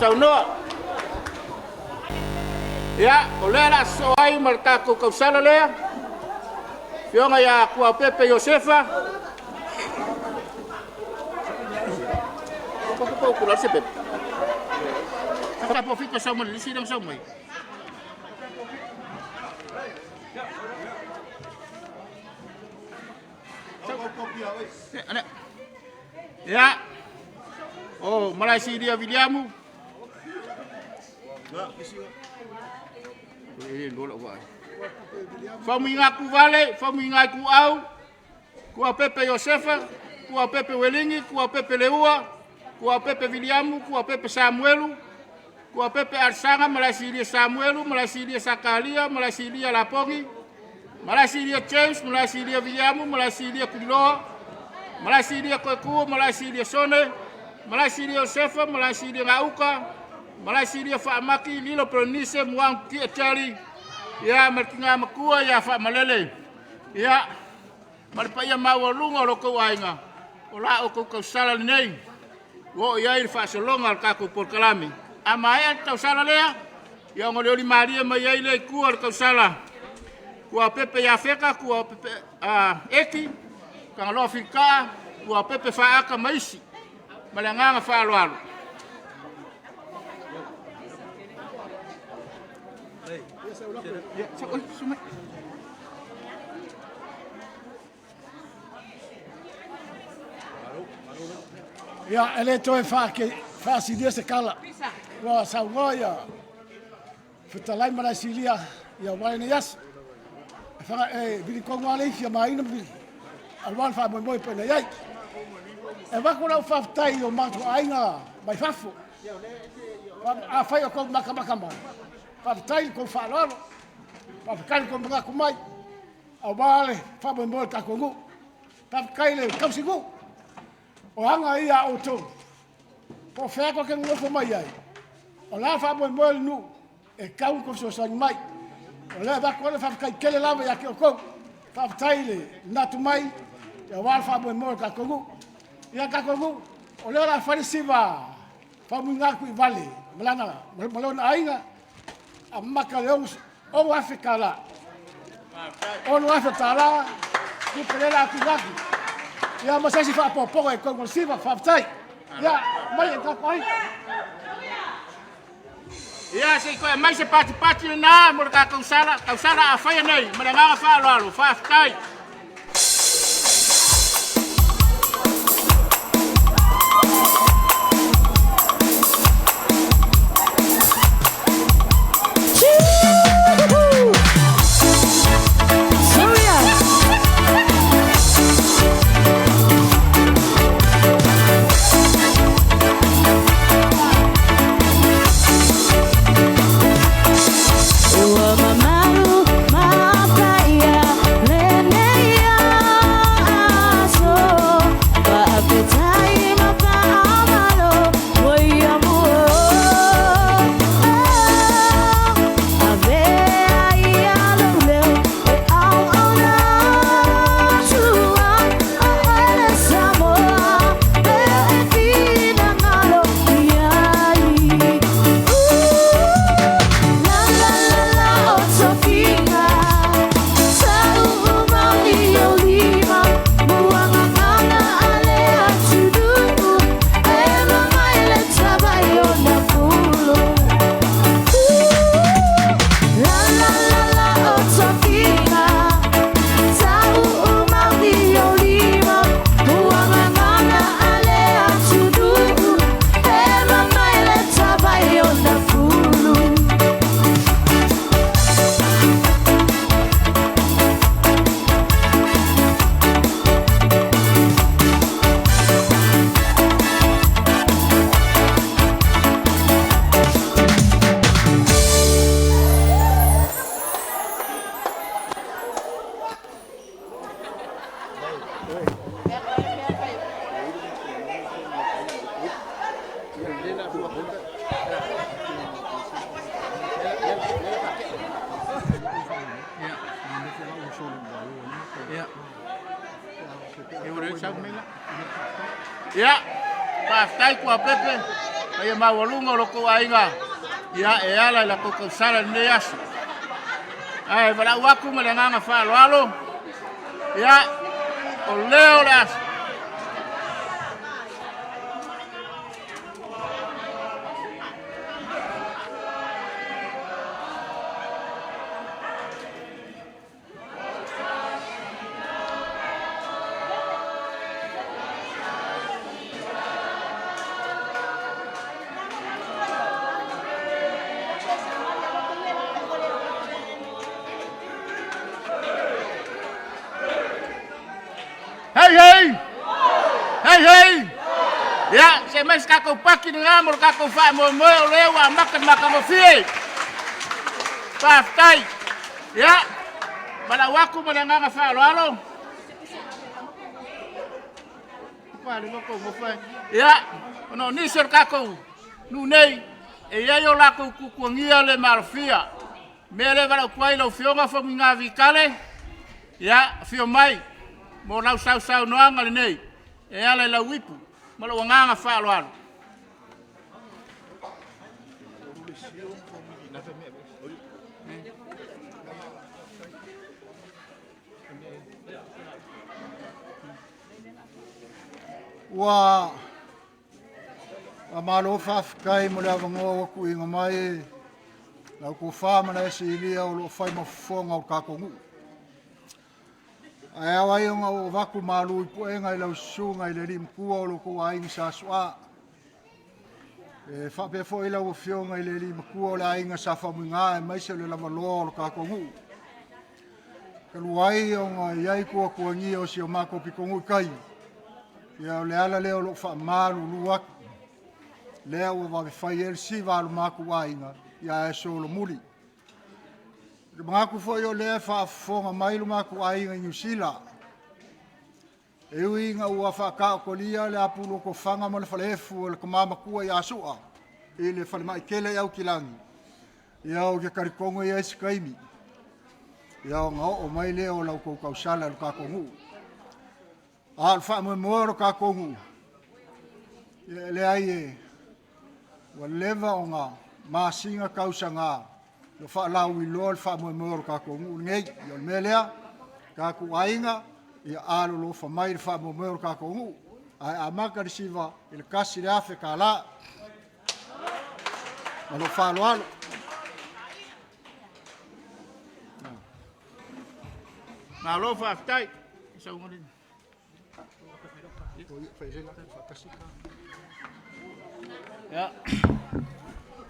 A: Sau noa. Ya, olera so ai markako Tausala lea. Fionga ya kua Pepe Josefa. Ko kula se Pepe. Sa po fiko sa mo lisi dang sa mo. Ya. Oh, Malaysia dia Williamu. Faminga ku vale, faminga ku au. Kua Pepe Josefa, kua Pepe Welingi, kua Pepe Leua, kua Pepe Williamu, kua Pepe Samuelu, kua Pepe Arsanga, Malaysia dia Samuelu, Malaysia dia Sakalia, Malaysia dia Lapongi, Malaysia dia James, Malaysia dia Williamu, Malaysia dia Kuloa, Malaysia dia Koku, Malaysia dia Sone, Malaysia dia Josefa, Malaysia dia Ngauka, Malai siria whaamaki lilo pronise muang ki atari. Ia markinga makua ia whaamalele. Ia maripa ia mawalunga lo kou ainga. O la o kou Tausala nei. Wo ia i whaasolonga al kako porkalami. A mai al Tausala lea. Ia ngole oli Maria mai ia le kua al Tausala. Kua pepe ia wheka, kua pepe eki. Kangaloa whika, kua pepe whaaka maisi. Malanganga whaaloalo.
F: Ia, ele toe whaasilia se kala. Wa saunga ia. Whitalai mara silia ia waene yas. Whanga vili konga leifia maina vili. Alwan wha moi moi pene iai. E wako rau whaftai o mātu ainga mai whafo. A whai o kou maka mai. Whaftai kou whaararo. Whafakari kou mga kumai. A wale wha moi moi kako ngu. Whafkai le kausi ngu. O hanga ia o tō. Po whea ko ke ngofo mai ai. O la wha moi moi nu. E kau ko sosani mai. O le wako le whafkai kele lava ia ke o kou. Whaftai le natu mai. Ia wale wha moi moi kako ngu. Ia kako ngu. O leo la wharisiwa. Whamu ngaku i vale. Malanga. Malona ainga. A maka leongs. O Afrika la. O Afrika la. Ki pelela aku ngaku. Ia masasi whapoponga e kongo siwa whaftai. Ia mai e kako ai.
A: Ia se koe mai se pati na mo ka Tausala a whaia nei. Malanganga whaaloalo. Whaftai. Ia, whaftai kua pepe, ia mawalunga lo kou ainga. Ia e ala la kou Tausala nei asu. Ai, wala waku malanganga whaaloalo. Ia, o leo le asu. Hei! Ya, se mais kako paki ni ngamor kako fa mo lewa makan mo fie. Whaftai. Ya. Bala waku malanganga whaaloalo. Pare mo ko mo fa. Ya, ono nisor kako. Nu nei. E ia yo la kukuangia le malfia. Me le vara kwai lo fionga fa minga vikale. Ya fio mai. Mo lau sau noanga le nei. E ala la wipu. Mo lo nganga fa lo alu.
G: Wa amalo fafkai mo la vango ku inga mai la ku fama na silia o lo fai mo fonga o kakongu ai awai o vaku malu po enga la sunga ile rim ku o lo ku ai sa swa e fa pe fo ila o fionga ile rim ku o la inga sa fa munga mai se le la valo o kakongu kaluai o ngai ku ku ngi o si o mako pikongu kai ia le ala leo lo fa malu luak leo va fai el si va lo maku ainga ia e so lo muli le maku fo yo le fa fonga mai lo maku ainga New Zealand e winga ua fa ka ko lia le apulo ko fanga mo le falefu le mama ku ia soa e le fa mai kele au kilangi ia o ke karikongo ia skaimi ia o mai leo lo ko kausala lo ka kongu al fa mo moro ka kongu le ai wa leva onga ma singa kausanga lo fa la wi lo fa mo moro ka kongu ngei yo melea ka ku ainga ia alo lo fa mai fa mo moro ka kongu ai amaka risiva il kasi le afe kala lo fa lo alo
A: Ma lo fa tai. Sa ngoni.
H: Ya.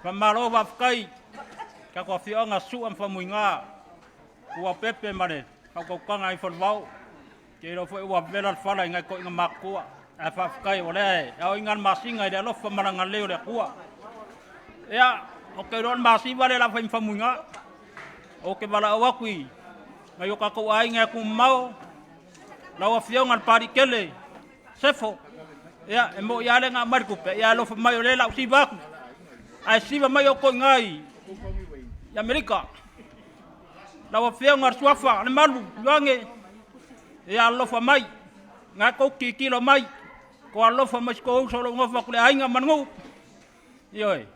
H: Pamalo wa kai. Ka ko fionga su am famuinga. Ua pepe mare. Ka ko Gagaifolevao. Ke ro foi ua vela fala ngai ko inga makua. A fa kai ole. Au ingan masinga de lo famaranga leo le kua. Ya, o ke ron masi vale la famuinga. O ke bala wa kui. Ngai ka ko ai ngai ku mau. La wa fionga pari kele. Sefo. Ya, emo ya le nga markupe. Ya lo mai ole la si bak. Ai si mai o ko ngai. Ya Amerika. La wa fionga suafa le malu yange. Ya lo mai. Nga ko kilo mai. Ko lo mai ko so lo ngofa ku le ainga mangu. Yoi.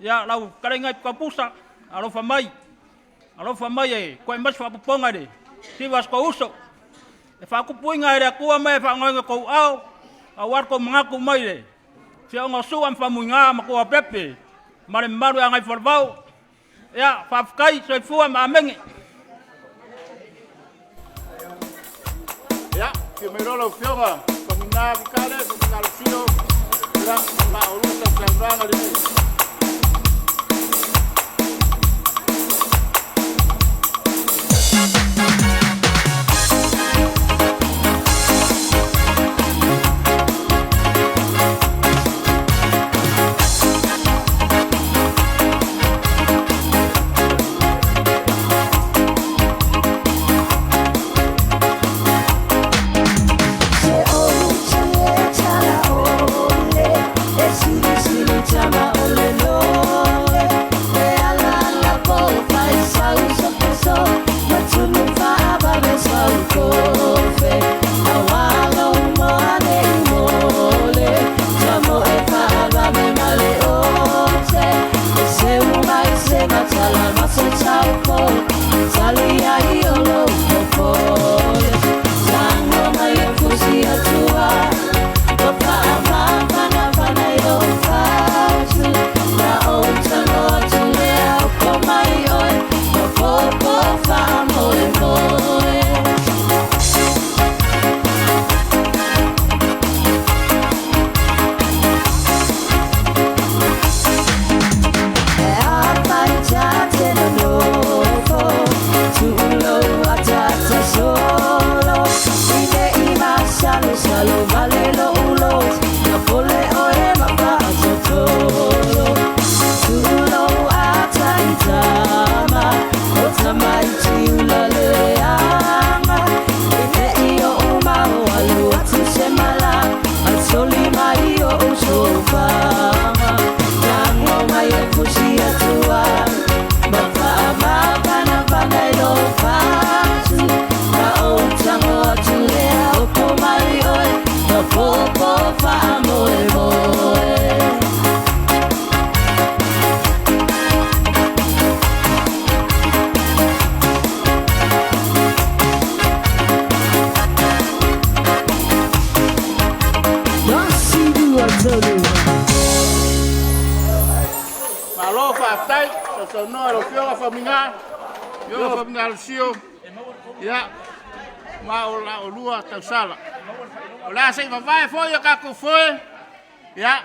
H: Ya la kare ngai ka pusa. Alo mai. Alo mai e ko mas fa ponga de. Si vas ko uso. E fa ku puinga ere ku mai fa ngai ko au. Awar ko mengaku mai le. Si ngo su am fa muinga ma ko pepe. Mare maru Gagaifolevao. Ya fa kai so fu am amengi.
A: Ya, que me lo fionga. Con una vicale, con un calcino. La olusa sembrana de
I: Tama ole
A: whaatai, so noa ro whionga whaminga, whionga whaminga sio, ia, ma o la o lua Tausala. O la sei mawai foi o kako foi, ia,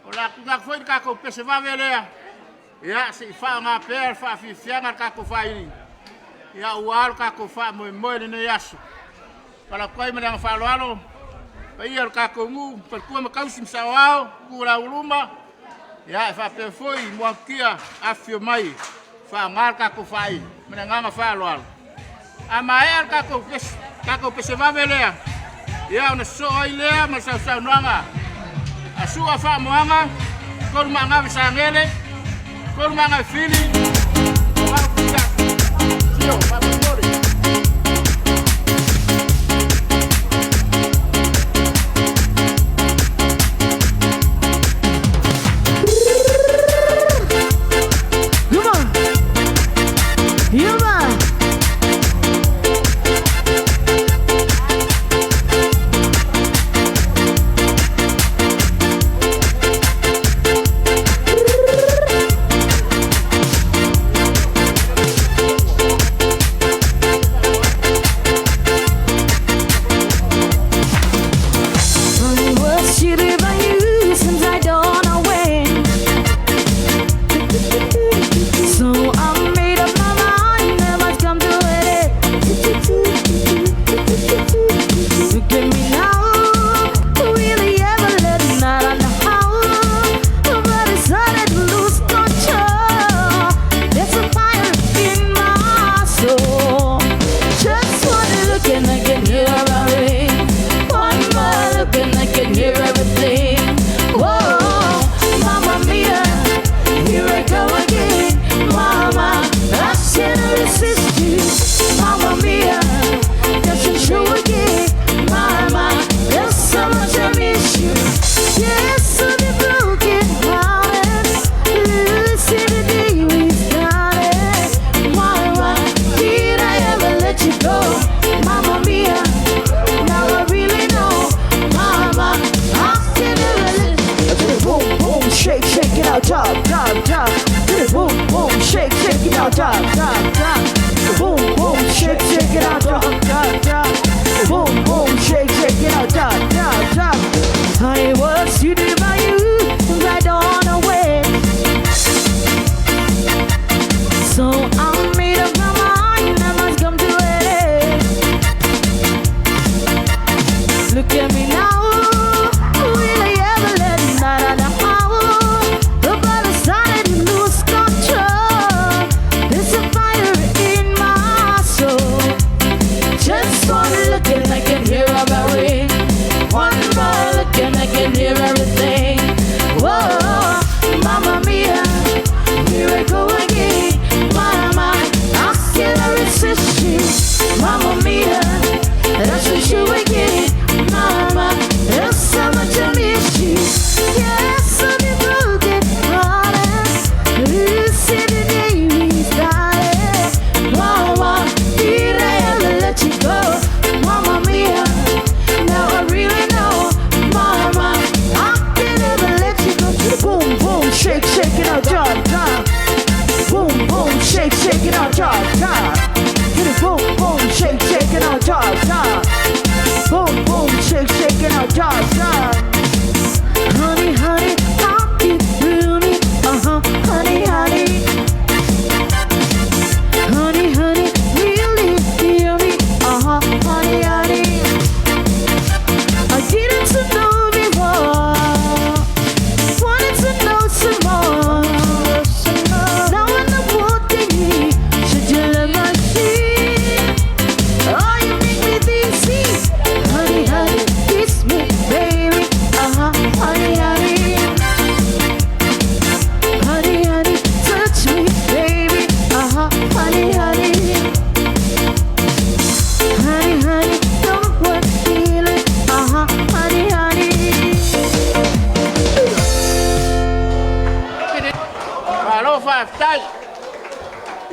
A: o la kunga foi kako pese wawe lea, ia, se i wha ngā pēr, wha whiwhianga kako whaini, ia uaro kako wha moe moe ne yasu. Pala koe mananga whaaloalo, pa ia o kako ngu, pa kua makausim sa wao, kura uluma, ia e whape foi, mua kia, afio mai, wha ngar kako whai, mananga whaaloalo. A mai ar kako pese wawe lea, ia ona so ai lea, ma sau noanga, a sua wha moanga, koru maanga visa ngele, koru maanga fili, wau kia, sio, wapa mori.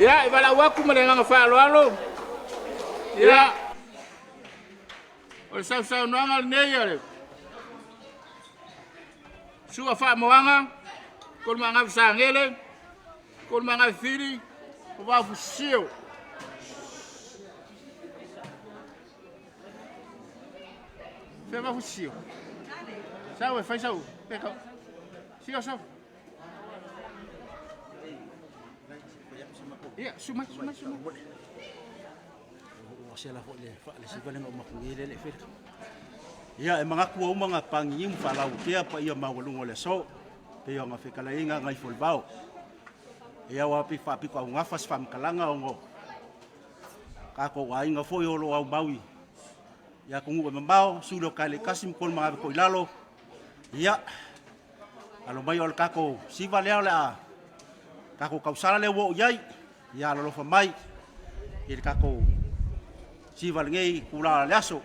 A: Ya, ibala waku menengang whaaloalo. Ya. O sau noanga nei ale. Sua wha moanga, kon mga visangele. Kol mga fili, o va fusio. Fe va fusio. Sao e fai sao? Peka. Sio sao? Ia, suma.
I: O se la le fa le sivale ngo makungile le fe. Ia e mga kua mga pangim falau kia pa ia mawalungo le so. Pe nga fekala inga Gagaifolevao. Ia wa pi fa pi ko nga fas fam kalanga ngo. Ka ko wa inga foi o lo au maui. Ia ko ngu mbao sulo kale kasim kol mga ko ilalo. Ia alo mai ol kako sivale ala. Kako Tausala le wo yai. Ia lo fa mai. Il kako sivale ngei kula le aso.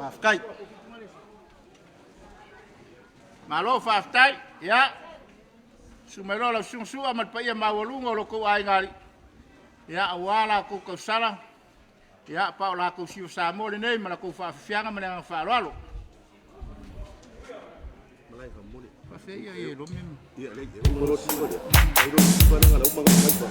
I: Afkai.
A: Malo faftai, ya. Sumelo la sungsu amat pa ia mawalungo lo ko ai ngari. Ya awala ko Tausala. Ya pa la ko siu samo le nei mala ko fa fianga mana fa lalo. Malai fa mole. Fa fe ia ia lo mem. Ia le ia lo siu le. Ai lo siu bana ngala umang mai fa.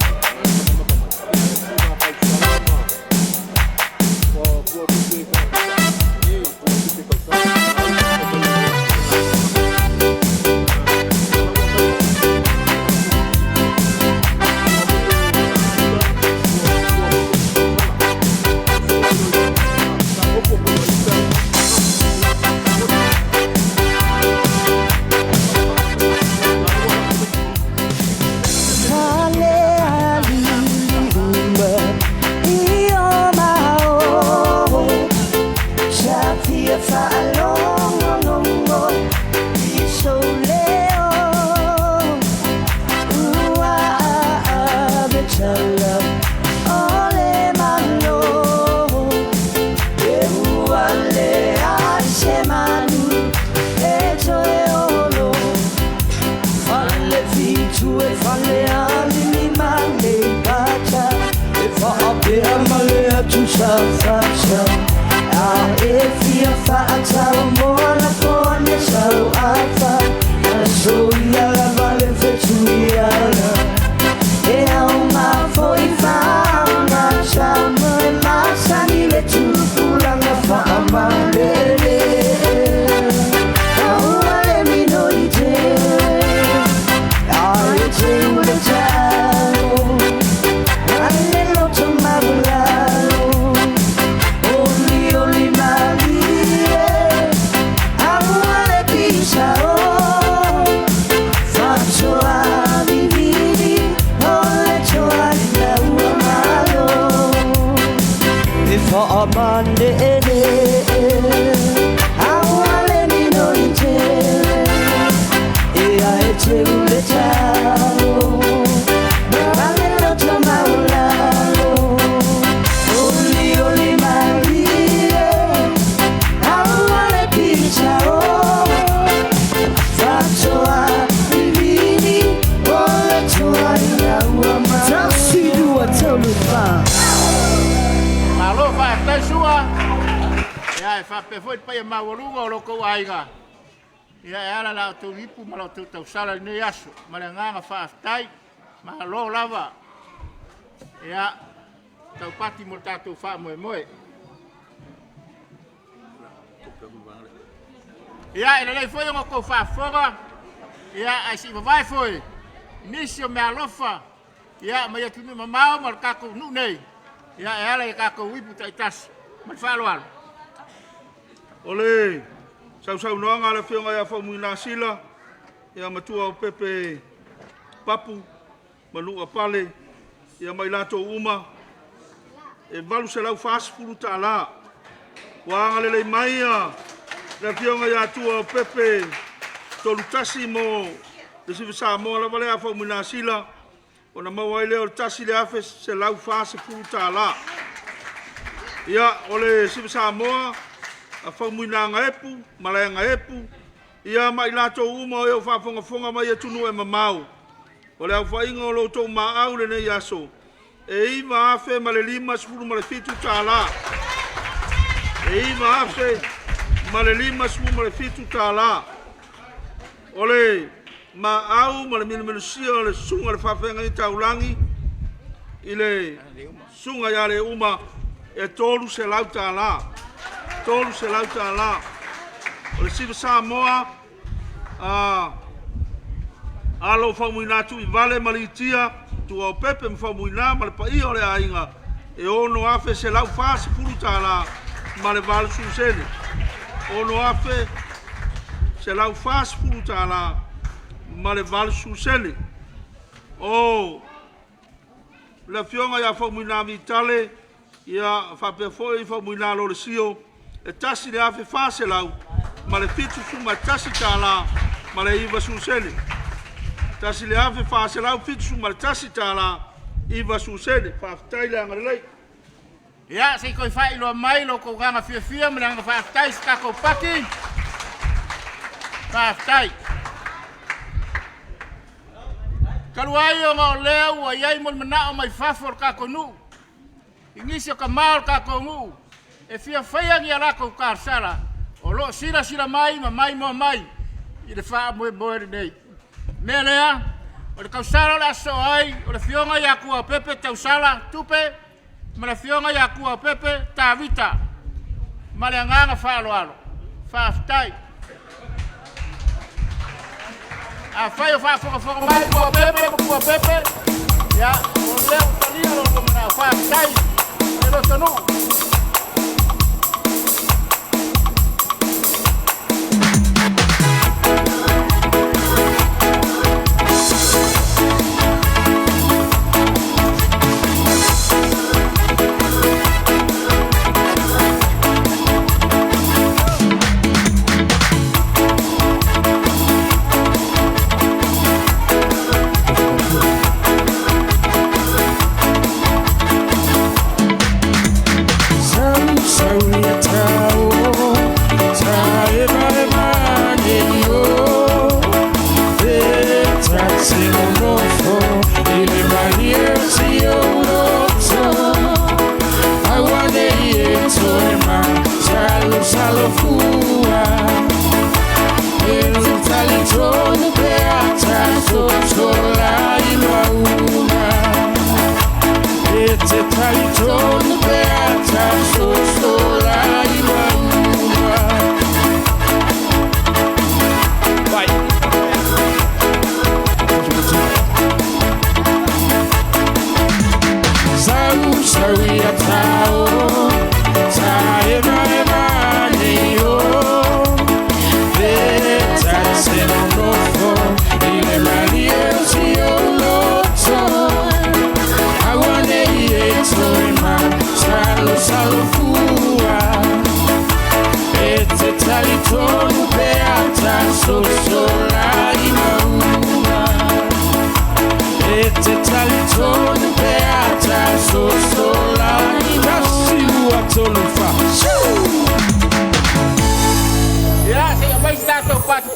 A: Pe foi pa ia mawalunga o loko aiga. Ia e ala la tau ipu ma la tau Tausala nei aso. Ma le nganga whaaftai, ma lo lava. Ia tau pati mo tātou wha moe moe. Ia e lei foi o ko whaafonga. Ia ai si vavai foi. Nisi o mea lofa. Ia ma ia tumi mamao ma kako nu nei. Ia e ala i kako ipu taitasi. Ma whaaloalo.
E: Ole, sau noanga le whionga ia whaumuina sila, ia matua o pepe papu, manua pale, ia mai lato uma, e valu se lau whaasipuru ta la. Wanga lelei mai ia, le whionga ia tua o pepe, tolu tasi mo, le sivisa mo la vale a whaumuina sila, o na mawai leo tasi le afe se lau whaasipuru ta la. Ia, ole sivisa moa, a whaumuina nga epu, malaya nga epu, ia mai lato uma o eo whaafonga mai e tunu e mamau. O le au whainga o loutou maau le nei aso. E iwa afe ma le 5 ma le fitu tāla. E iwa afe ma le 5 ma le fitu tāla. O le ma au ma le minu sia le sunga le whawhenga i taulangi i le sunga ia le uma e tolu se lauta la tolu se lauta la o le siva Samoa alo whamuina tu i vale malitia tu au pepe mwhamuina ma le pai o le ainga e ono afe se lau fasi puruta la ma le vale susene ono afe se lau fasi puruta la ma le vale susene o le fionga ia whamuina vitale ia whapefoi whamuina lo le sio e tasi le afe fasi lau ma le fitu suma tasi ta la ma le iwa susene tasi le ave fase lau fitu suma le tasi ta la iwa susene whaftai le angarelei
A: ia sei koi fai lo mai lo ko ganga fia me langa whaftai skako paki whaftai kaluai o ngao leo wa iai mon mana o mai fafor kako nu ingisi o kamal kako ngu e fia whaiangi alako karsala o lo sira mai ma mai mo mai i le wha moe nei mea lea o le kausala le aso ai o le fionga ia kua pepe tausala tupe ma le fionga ia kua pepe tavita ma le anganga whaaloalo whaftai a whai o whafonga mai kua pepe ia o leo talia lo kumana whaftai e lo tonu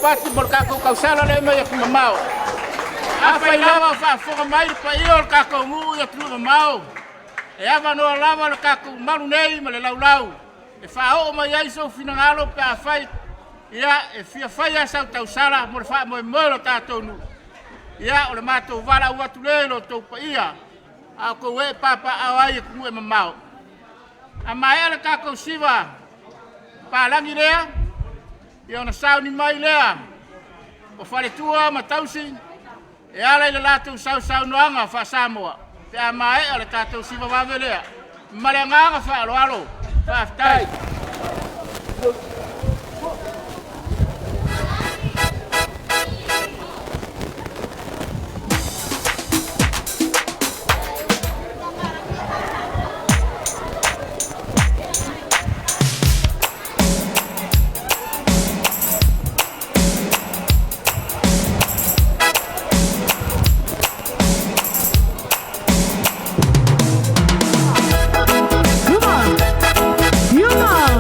A: pati por kako kausala le mai ku mamao apa ilawa fa fo mai pa io kako mu ya tu mamao e ava no lava le kako malu nei ma le laulau e fa o mai ai so finangalo pa fai ia e fia fai asa tausala mo fa mo lo tato nu ia o le mato vala ua tu le lo to pa ia a ko we papa awai ku e mamao a mai le kako siva pa langi lea ia ona sauni mai lea o fale tua ma tausi e ala ile latu sau noanga fa Samoa te a mai ale tatou siva vave lea malenganga fa alo fa tai
J: Come on.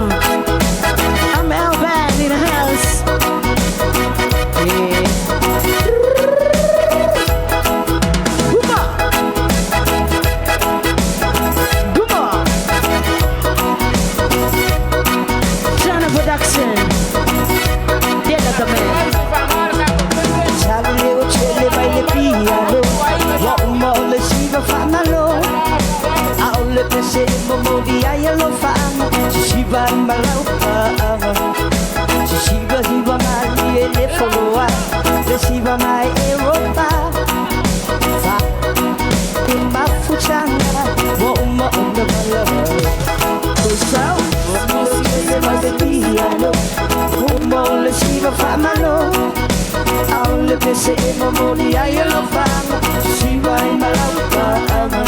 J: pese e mamoni ai alofanga si vai malautanga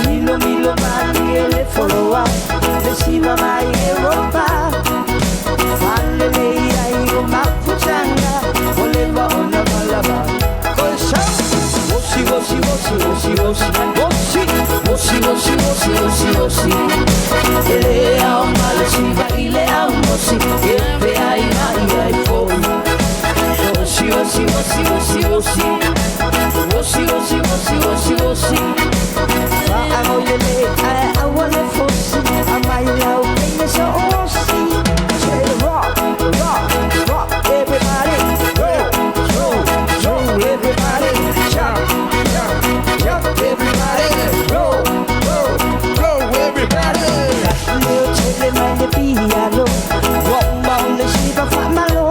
J: milo milo mani e le follow le si va mai Europa falle lei ai o maputanga voleva una malava cosa Osi, osi, osi, osi, osi, osi, osi, osi, osi, osi, osi. Ele ao male si va, ile ao mosi, epe ai ai ai foi. Osi, osi, osi, osi, osi, osi, osi, osi, osi, osi. Va a moile ai awale fosi, amai lao kenge so osi. Say rock, rock, rock, everybody, roll, roll, roll, everybody. Jump, everybody, roll, roll, roll, everybody. Leo chele mane piano, bomba ule shiba famalo.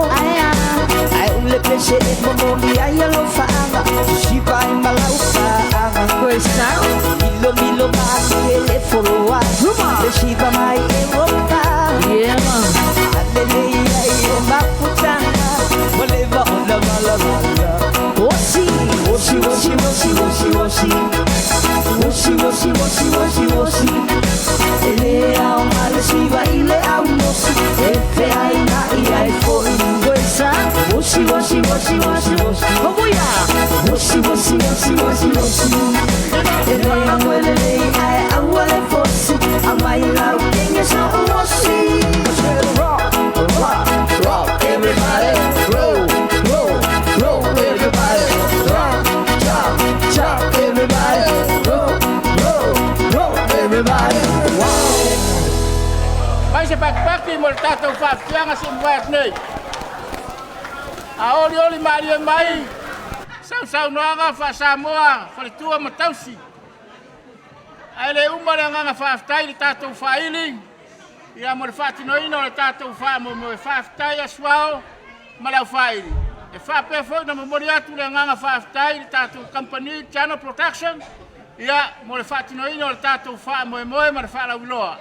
J: Ai ule pese e momoni ai alo fanga, shiba imbalau fanga. Questa milo milo mani e le foloa, le shiba mai Europa. Yeah man, alele ai o maputanga, voleva onda malala. Osi, osi, osi, osi, osi, osi, osi, osi, osi, osi, osi. Ele ao male si va, ile ao mosi, efe ai na ai foi. Coisa, osi, osi, osi, osi, osi. Como ya? Osi, osi, osi, osi, osi. Ele ao ele ai ao ele fosi, amai lao quem so osi. Rock, rock, rock, everybody, roll, roll, roll, everybody. Chop, everybody, roll, roll, roll, everybody. Wow.
A: Vai se pakpaki mo tatou whaafianga si mwat nei. A oli oli mai e mai. Sau noanga wha Samoa, whalitua matausi. Ai le umare nganga whaaftai le tatou whaili. Ia mo le whaatinoina le tatou wha mo e whaaftai aswao malau whaili. E whape fo na momori atu le nganga whaaftai le tatou company channel protection. Ia mo le whaatinoina le tatou wha mo e ma le whaalauloa.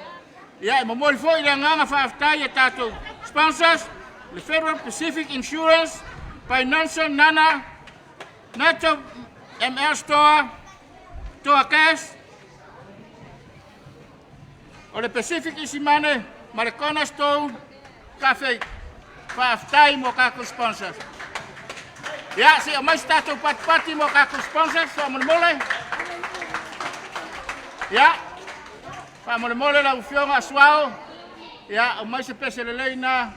A: Ia e momori fo le nganga whaaftai e tatou sponsors. Le Federal Pacific Insurance, Financial Nana, Nato ML Store, Toa Cash, o le Pacific Isimane, Maricona Stone, Cafe, Whaaftai mo kako sponsors. Ia, si o mais tatou pati mo kako sponsors, so amole mole. Ia, fa amole mole la ufionga aswao. Ia, o mais se pese lelei na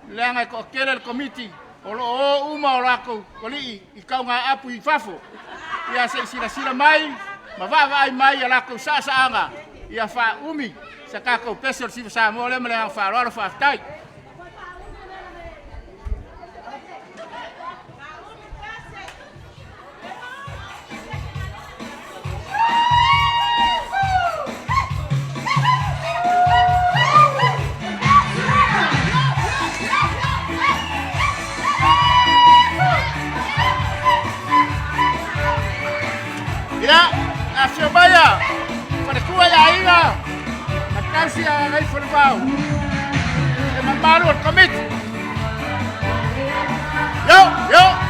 A: leanga ko kele committee o lo o uma o lako koli I kaunga apu I fafo ia se sila mai ma va ai mai ala ko sa anga ia fa umi sa ka ko peso si sa mo le mele fa ro fa tai Ya, a Sebaya, para tua yainga, na casa a Gagaifolevao. É mamalo o comite. Yo.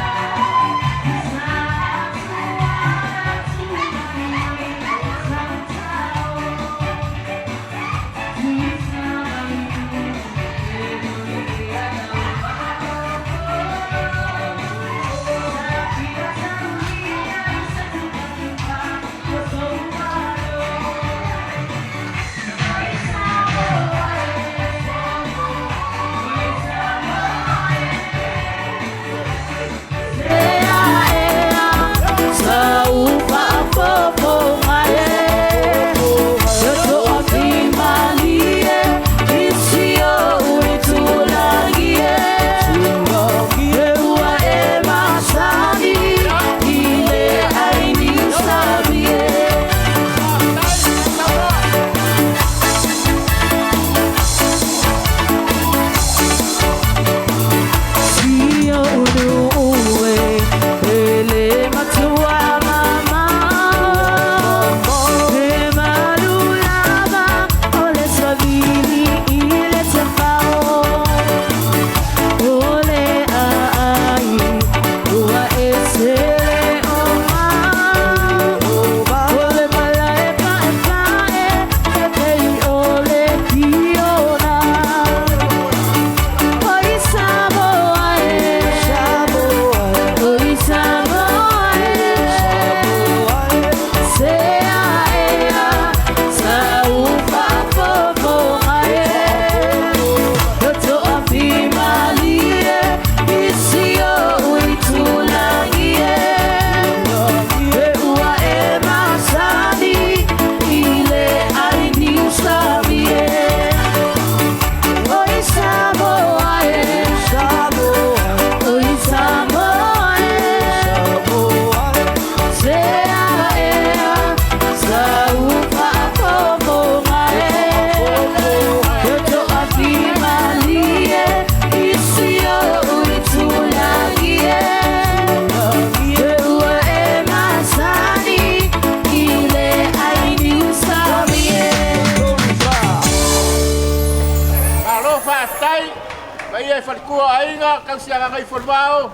A: ia e whalikua ainga, kausi a Gagaifolevao,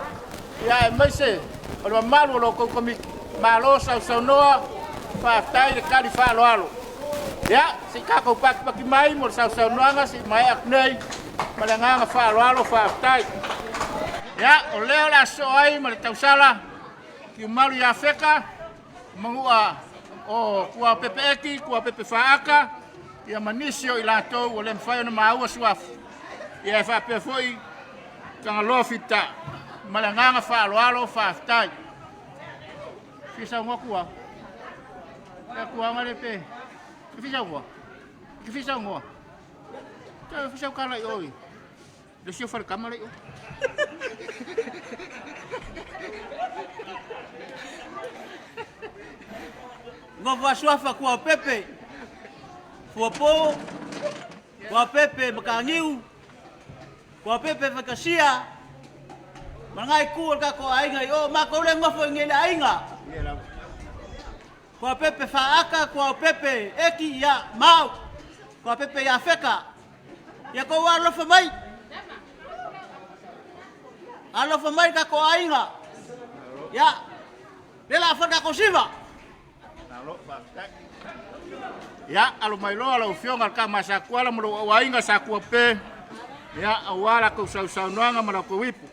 A: ia e maise, o le malu o lo koukomiki, malo sau noa, whaatai le kari whaaloalo. Ia, si kako paki mai, mo sau noanga, si mai aknei, malanganga whaaloalo whaatai. Ia, o leo la so ai, ma le tausala, ki umaru ia wheka, mangua o kua pepe eki, kua pepe whaaka, ia manisio i lātou o le mwhai ona maua suafu. Ia e whapea foi, kanga loa fita, malanganga whaaloalo whaatai. Fisa ngua kua. Ia kua ngare pe. Fisa ngua. Fisa ngua. Ia fisa kala i oi. Le sio whare kamara i oi.
I: Ngā whasuafa kua pepe, kua pō, kua pepe makangiu, kua pepe whakasia, mangai kua ka ko ainga i o, mako le ngofo i ngene ainga. Kua pepe whaaka, kua pepe eki ia mau, kua pepe ia wheka, ia ko alofa mai. Alofa mai ka ko ainga, ia, lela whaka ko siva.
A: Ya, alo mai loa alo fionga ka masa kuala mo wa inga sa ku pe. Ya, awala ko sau noanga mo ko wipu.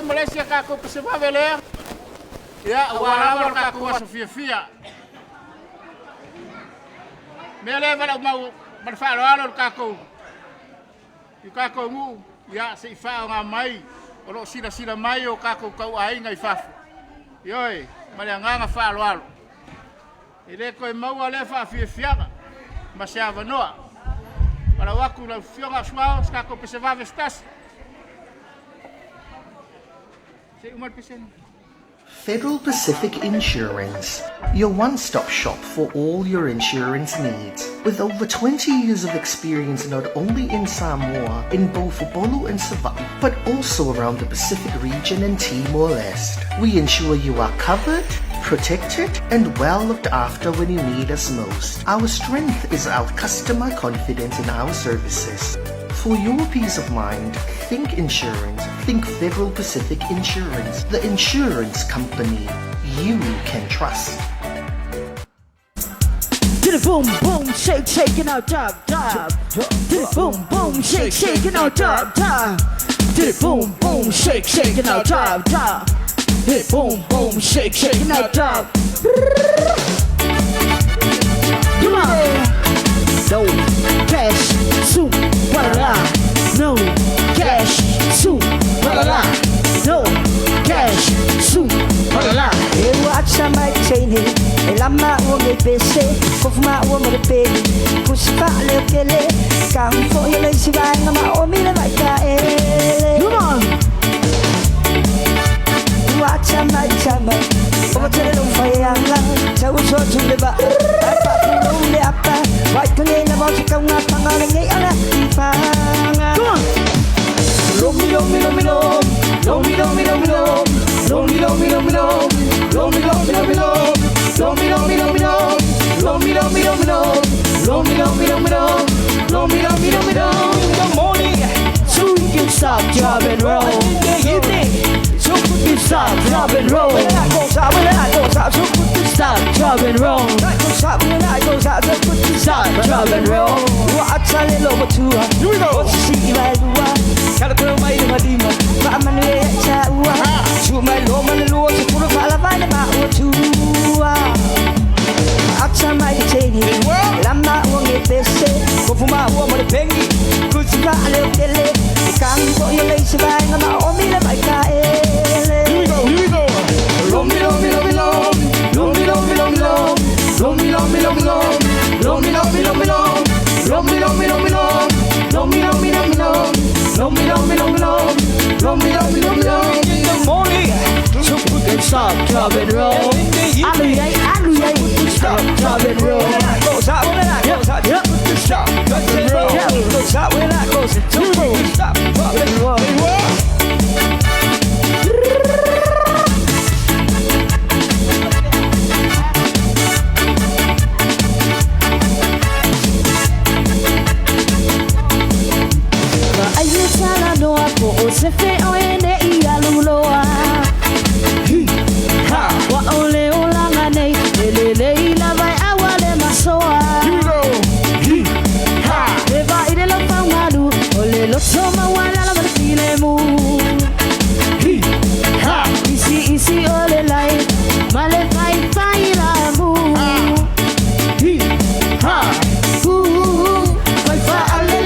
A: Malaysia kako pesema vele ya wala kako Sofia Fia mele vala mau marfalo alo kako kako ngu ya se fa nga mai olo sila mai o kako kau ainga i fafu yoi malanga fa alo ile ko mau ale fa fia masiava noa para waku la fionga swao kako pesema vestas.
K: Federal Pacific Insurance, your one-stop shop for all your insurance needs. With over 20 years of experience not only in Samoa, in both Bolu and Savannah, but also around the Pacific region and Timor-Leste. We ensure you are covered, protected, and well looked after when you need us most. Our strength is our customer confidence in our services. For your peace of mind, think insurance. Think Federal Pacific Insurance, the insurance company you can trust.
J: To the boom, boom, shake, shaking out, dub, dub. To the boom, boom, shake, shaking out, dub, dub. To the boom, boom, shake, shaking out, dub, dub. To the boom, boom, shake, shaking out, dub. Come on. No cash, soup, ba-la-la. No cash, soup, ba-la-la. No cash, soup, ba-la-la. E watcha mai chaini, e lama o me pese, kofuma o me pe, kuspa le kele, ka fo ye le siva ngama o mi le mai ka e. Come on. Watcha mai chama, o te lo fai ala, chau so tu le ba, apa pu le apa, vai kene na mo ka nga panga le ngai ala ipanga. Come on. Lomi lomi lomi lom, lomi lomi lomi lom, lomi lomi lomi lom, lomi lomi lomi lom, lomi lomi lomi lom, lomi lomi lomi lom, lomi lomi lomi lom, lomi lomi lomi lom. In the morning, so we can stop, job and roll. In the evening, so we can stop, job and roll. When I goes out, so we can stop, job and roll. When I goes out, so we can stop, job and roll. Watch a little over to her. Here we go. What's the see my lua? Gotta put my madima. But I'm a chaua. Shoot my low, my low, so put a palavana about two. Acha mai cheni, lama wonge pese, kofuma wonge pengi, kusiba ale kele, kango yele siba ngama omi le mai ka ele. Here we go. Lomi lomi lomi lom, lomi lomi lomi lom, lomi lomi lomi lom, lomi lomi lomi lom, lomi lomi lomi lom, lomi lomi lomi lom, lomi lomi lomi lom, lomi lomi lomi lom. In the morning, so we can stop, drop and roll. Alu stop, drop and roll. When I goes out, yep, stop, drop and roll. Goes out when I goes into stop, drop and roll. Se fe o ene I aluloa ha wa ole olanga nei lele ila vai awale masoa ha e va ide lo fangalu ole lo toma wala la marfile mu ha isi ole lai male fai la mu ha vai fa ale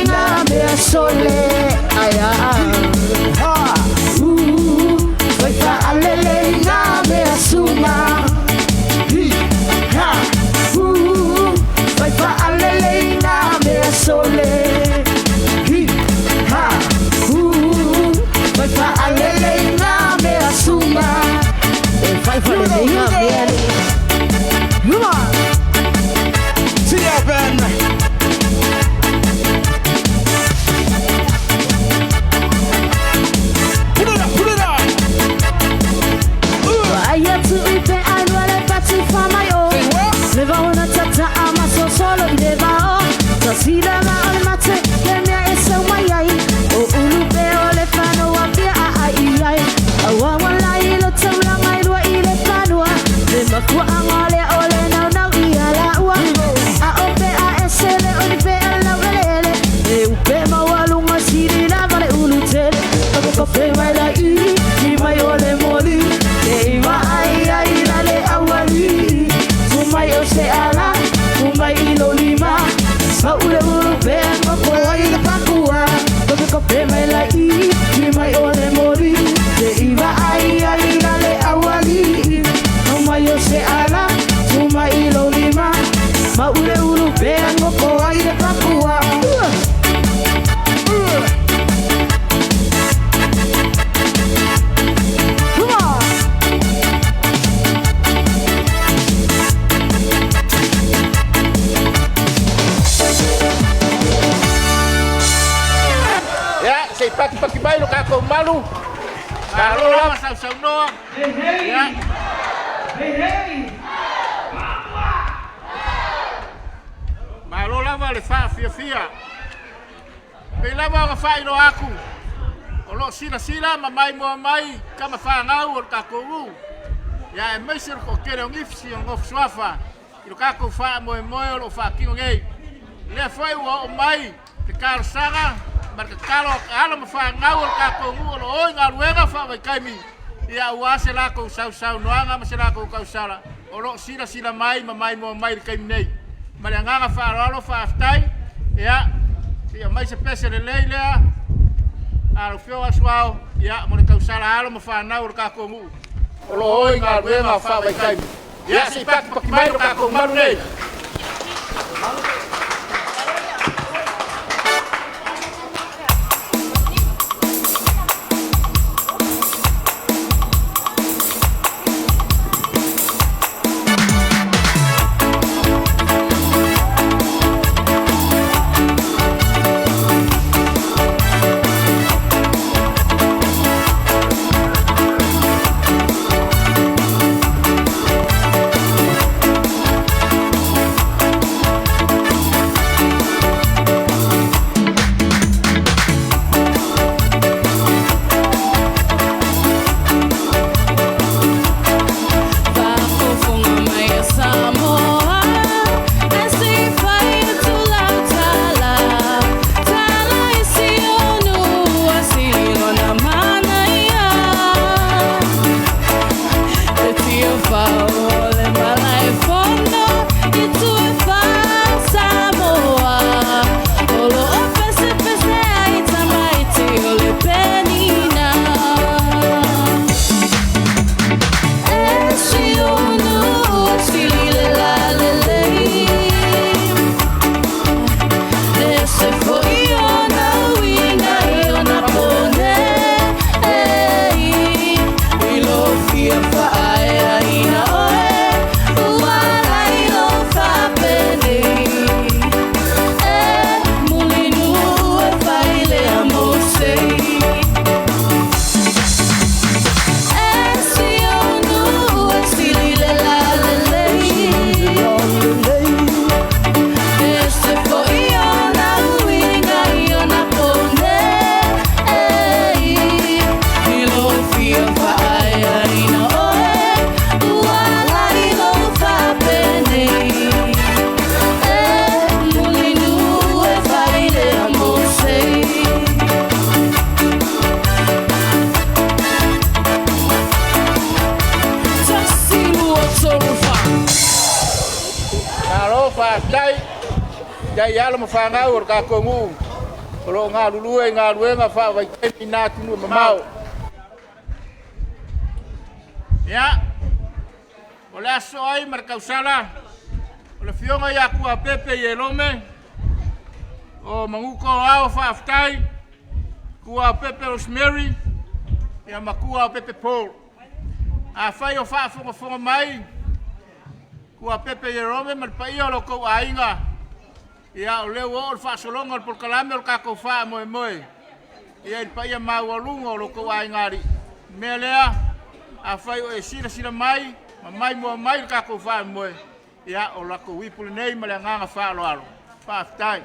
J: na me sole aya. Sila ma ole mate, kemia esa wayai. O ulupe ole pano wapia ai. Awa wala ilo tamla mai lua ile panua. Lema kwa angole ole na iala ua. A ope a esele onipe ala welele. E upe mawalunga siri la vale ulutele. Ako kope mai la ni mai ole moli. E iwa ai la le awali. Sumai ose ala, sumai ilo lima. Mau ule bengo kwa ile pakua. Toke kope mai la ni mai ole moli. E iwa ai la le awali. Sumai ose ala, sumai ilo lima. Mau ule bengo kwa ile pakua.
A: Paki bai lo kako malu. Kalau lama sau noa. Ya. Hei. Malu lama le fa fia. Pela ba fa ilo aku. Olo sila mamai mo mai kama fa ngau o kako u. Ya e meisir ko kere ngifsi ngof swafa. Ilo kako fa moe moe lo fa kingo ngei. Le foi wa o mai te kar sanga marka kalo ala ma fa ngau kako ngu lo oi ngal wenga fa mai kaimi. Ya wa se la ko sau noanga ma se la ko kausala. O lo sila mai ma mai mo mai kaimi nei. Ma le nganga fa lo fa aftai. Ya ia mai se pese le leilea. Alo fio aswao ya mo le kausala ala ma fa nau kako ngu. O lo oi ngal wenga fa mai kaimi. Ya si pak pakimai kako malu nei. Dai ala ma fa ngau or ka ko ngu. Lo nga lulu nga luenga fa vai kai na tunu mamau. Ya. Ola soi mar kausala. Ola fionga ya ku a pepe ye lome. O manguko ao fa aftai. Ku a pepe rosemary. Ya maku a pepe paul. A fai o fa fonga mai. Ku a pepe ye lome mar pa ia lo ko ainga. Ia o leo o fa solonga por kalame o kako fa moe moe. Ia il pa ia mau alunga o loko ai ngari. Mea lea a fai o e sira mai, ma mai moa mai o kako fa moe. Ia o lako wipule nei ma le nganga fa alo alo. Fa aftai.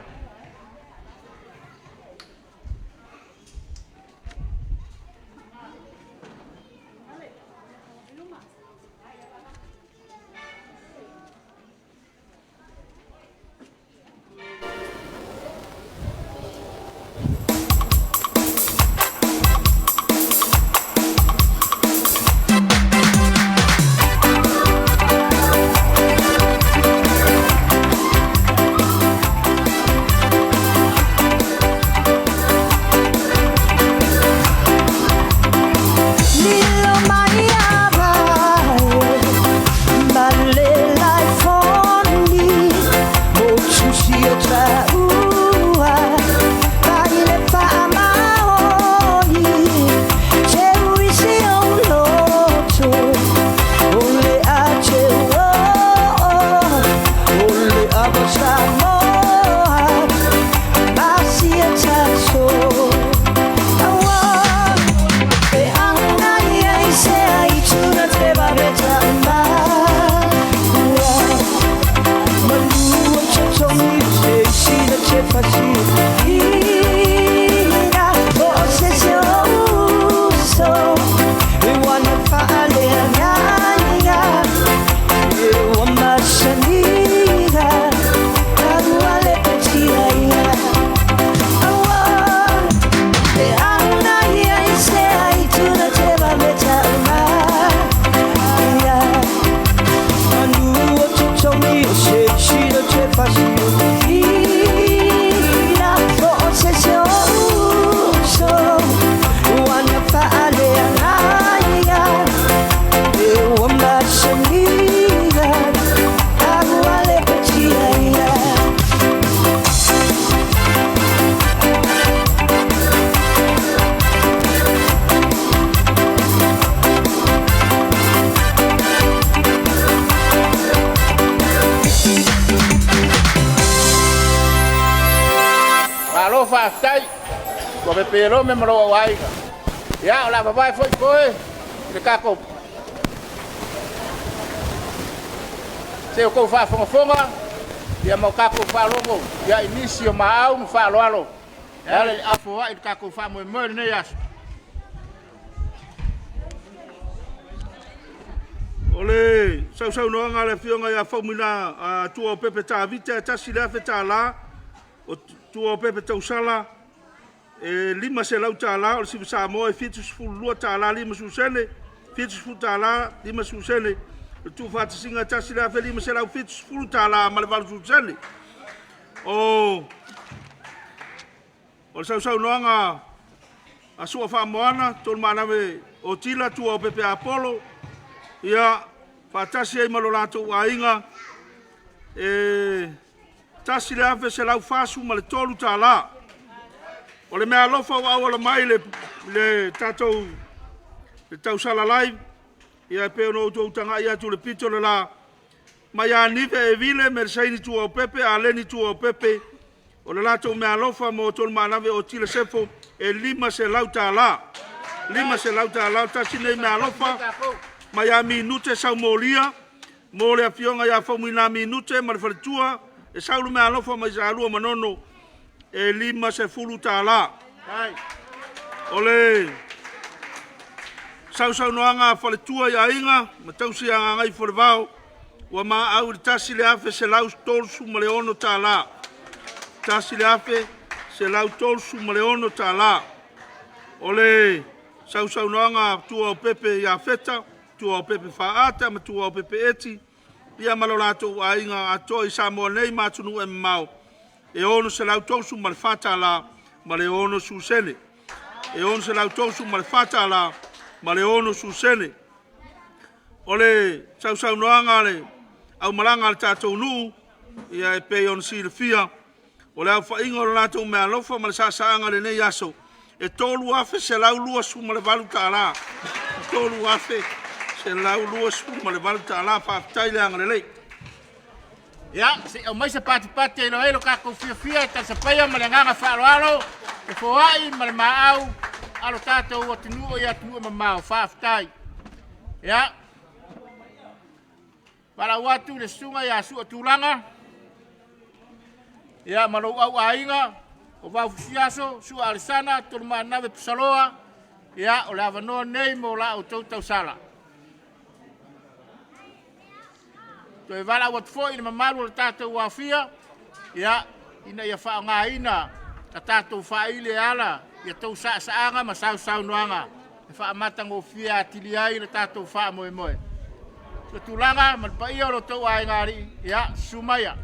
A: o whaatai. Kua me pero me maro au aiga. Ia o la vai foi koe. Le kako. Se o ko fa fonga. Ia mau kako fa longo. Ia inisio maau no fa loalo. Ia le afo ai kako fa mo ne as.
E: Ole, sau no nga le fionga ia faumina a tua o pepe ta vita ta sila fe ta la o tua o pepe tausala e lima se lau ta la o si sa mo e fitu fu lua ta la lima su sele fitu fu ta la lima su sele o tu fa ta singa ta sila fe lima se lau fitu fu ta la ma le val su sele o sau no nga a sua fa moana tol mana me o tila tua o pepe apolo ia fatasi ai malo latou aiga tasi le afe se lau fasu ma le tolu tālā o le mea alofa ua aua mai le tatou le tausala live ia pe ono outou taga'i atu le pito le la ma ia nive e vile me le saini tua o pepe a leni tua o pepe o le latou mea alofa mo tolu manave o tile sefo e lima se lau tālā tasi nei mea alofa ma ia minute sau molia mo le afionga ia faumuina minute ma le faletua e saulu me alofa ma isa alua manono e lima se fulu tālā ole sau noanga faletua ia inga ma tausi a Gagaifolevao ua maau le tasi le afe se lau tolusu ma le ono tālā tasi le afe se lau tolusu ma le ono tālā ole sau noanga tua o pepe ia feta tua o pepe faata ma tua o pepe eti ia malo latou aiga atoi sa mo nei matunu e mau e ono se lau tausu ma le fatala ma le ono susene e ono se lau tausu ma le fatala ma le ono susene ole sau noanga le au malanga le tatou nuu ia e pe on silfia ole au fainga o latou me alofa ma le sasaanga le nei aso e tolu afe se lau lua su ma le valu tālā tolu afe se lau lua su ma le valu tālā whaafitai le angarelei.
A: Ia, se o mai se pati elo elo kako fia e tasa paia ma le nganga whaaloalo e foai ma le maau alo tātou o tinua ia tinua ma mau whaafitai. Ia, wala watu le sunga ia sua tūlanga ia malou au ainga o vau fusiaso sua alisana tolu maanawe pusaloa ia o le avanoa nei mo la o Tausala. Toi wala wat fo ina mamalu le tātou wafia ia ina ia whaangaina a tātou whaile ala ia tau saanga ma sau noanga e whaamatanga o fia atiliai le tātou wha moe moe. So tūlanga man pa ia o lo tau ai ngari ia sumaya.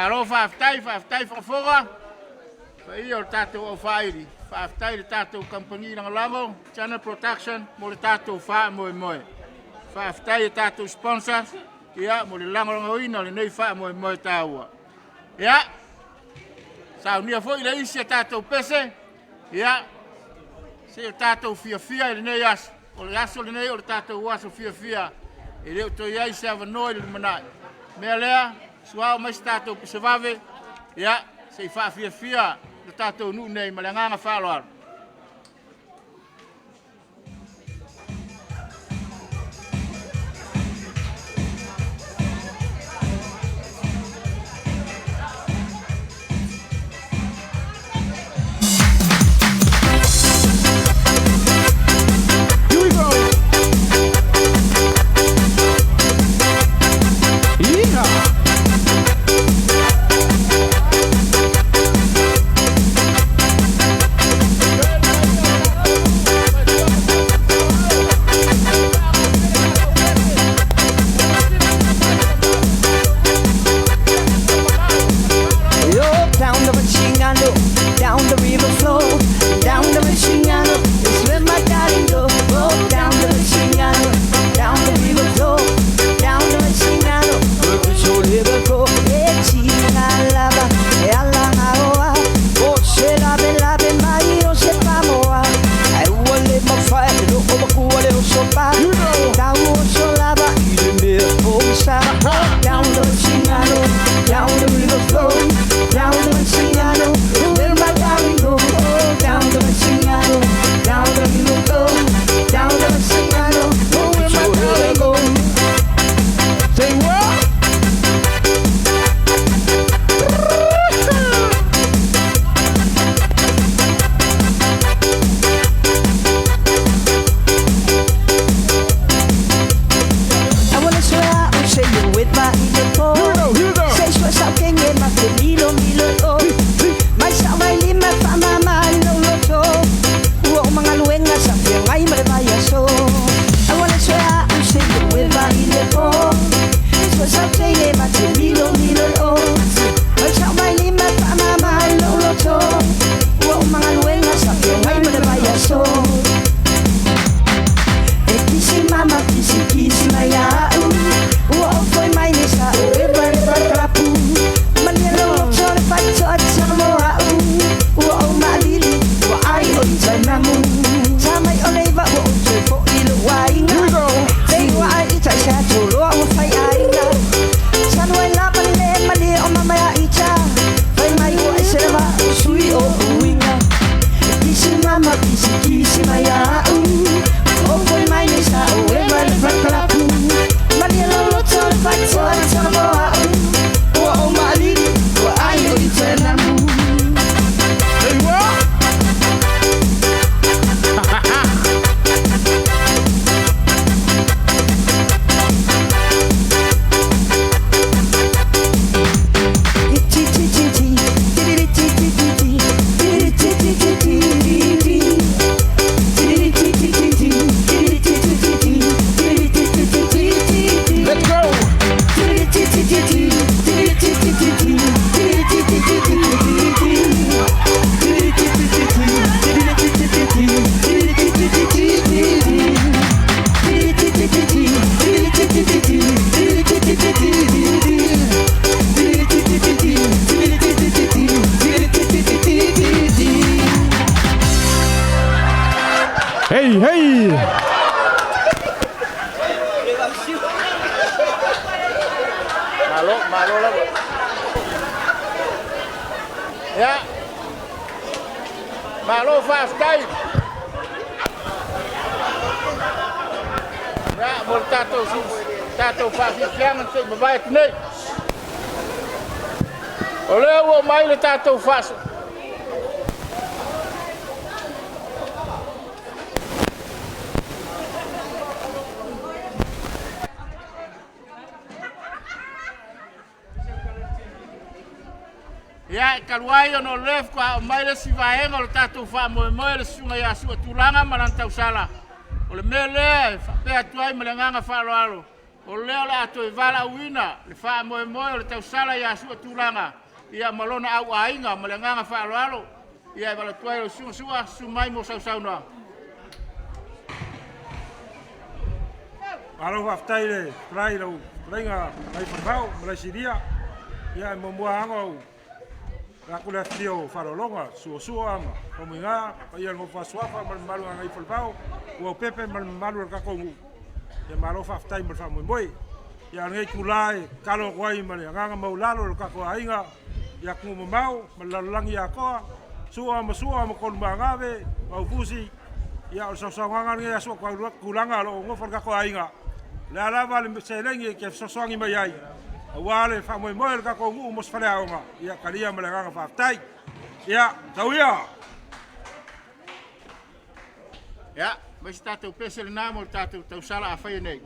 A: Malo whaftai whakafoga. Whai o tātou au whairi. Whaftai le tātou kampani Rangalango, Channel Production, mo le tātou wha moe moe. Whaftai le tātou sponsor, ia mo le Langoronga Oina, le nei wha moe moe tāua. Ia, sau nia fo ile isi tātou pese, ia, se o tātou fia le nei aso. O le aso le nei o le tātou aso fia. E leo to iai se avanoi le manai. Mea lea, suao mai se tātou pese vave, ia, se i wha fia le tātou nu nei, ma le nganga whaloar. Ya kaluai ono lef kwa mai le sivaenga o tatu fa mo le sunga ya su tulanga malan Tausala. O le mele fa pe atuai melenganga fa loalo. O leo le ato e vala uina, le wha moe moe o le tausala ia sua tūranga, ia malona au ainga, ma le nganga wha aloalo, ia e wala tuai o sunga sua, sumai mo sau sauna.
L: Alo whaftaire, trai rau, trainga, Gagaifolevao, Malaysia, ia e momua angau, Raku le fio wharolonga, sua ama, kominga, ia ngofa swafa, malu Gagaifolevao, ua pepe malu kakongu. Ia malo whaftai ma whamoimoi. Ia ngei kulai, kalo kwai ma le nganga maulalo le kako ainga, ia kumu mau, ma lalangi a koa, sua ma kolumba ngave, mau fusi, ia o sasawanga ngei asua kulanga lo ngofa kako ainga. Le alava le selengi ke sasangi mai ai. Wale whamoimoi le kako ngu mos whaleaonga, ia kalia ma le nganga whaftai. Ia, tauia!
A: Ia, mai si tātou pese le nāmo le tātou tausala a whai nei.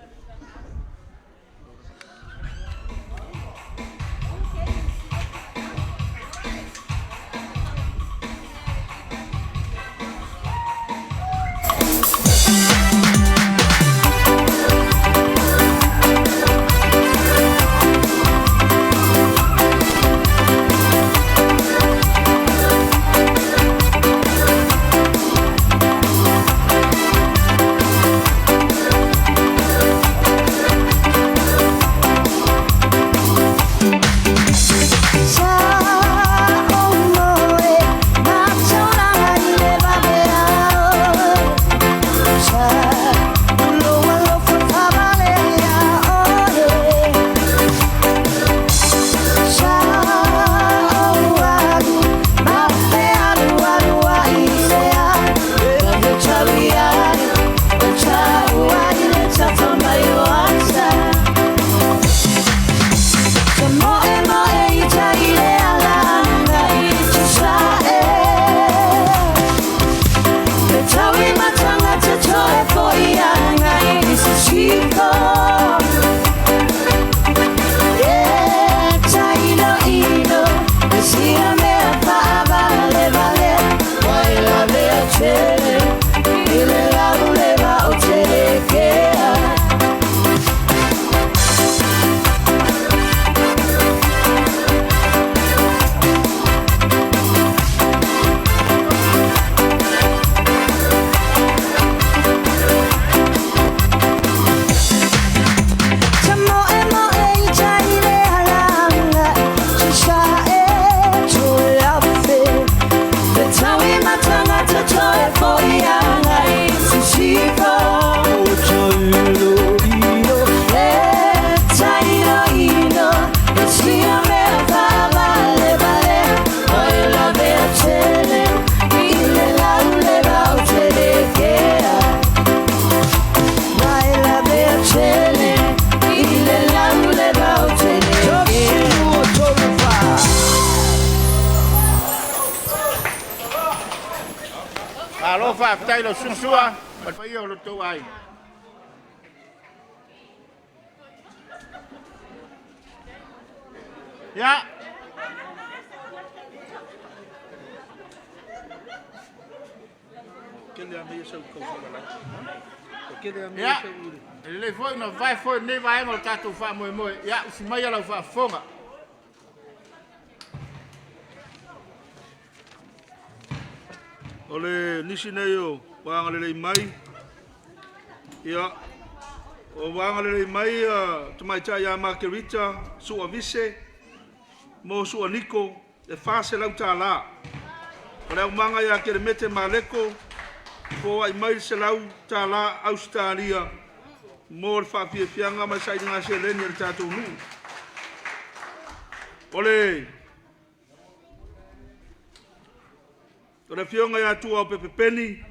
A: Alo whaftai lo sua, ma whai o lo tau ai. Ia.
E: Kele a mea sau kausala lai. Kele a mea
A: Ia.
E: sau uri.
A: Le foi no vai foi nei vai mo tātou wha moe moe. Ia, si mai ala wha fonga.
E: Ole nisi nei o wanga lelei mai. Ia. O wanga lelei mai tamaita ia Margarita, sua vise, mo sua niko, e whase lau tā la. O leo manga ia kere mete maleko, po ai mai se lau tā la Australia, mo le whapia fianga mai sai ngā se leni le tātou nu. Ole, o le fionga ia tua o pepe peni,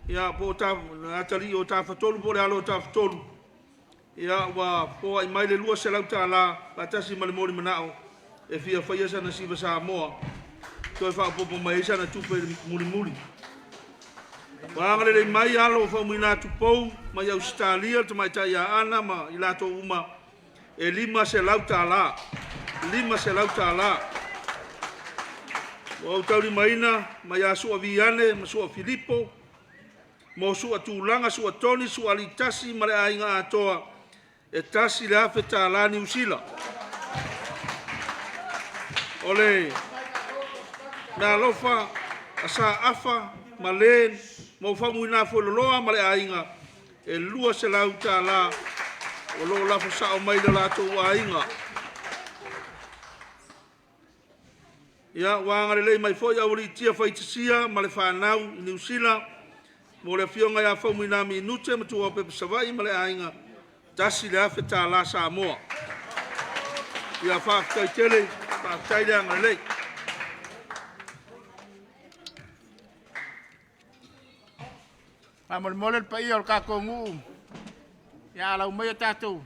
E: ia po ta atali o ta fatolu po le alo ta fatolu. Ia wa po ai mai le lua se lau tā la, patasi ma le mori manao, e fia whaia sana siva sa moa. Toi wha popo mai sana tupe muri muri. Wangale le mai alo fa muina tupou, mai Australia, te mai tai a ana, ma i lato uma, e 5 se lau tā la. 5 se lau tā la. O au tauri maina, mai a sua viane, ma sua Filipo, mo sua tūlanga, sua toni, sua litasi, ma le ainga atoa, e tasi le afe tālā New Zealand. Ole, na lofa, asa afa, ma le, mo whamuina whololoa ma le ainga, e lua se lau tālā, o lo lafo sa o mai le lato ainga. Ia, wanga le mai foi au li tia whaitisia, ma le whanau i New Zealand, mo le fionga ia whamuina minute, ma tua pepe savai ma le ainga, tasi le afe tālā Samoa. Ia whaakai tele, whaakai leanga lei.
A: Mole pa ia o kako ngu. Ya lau mai tatou.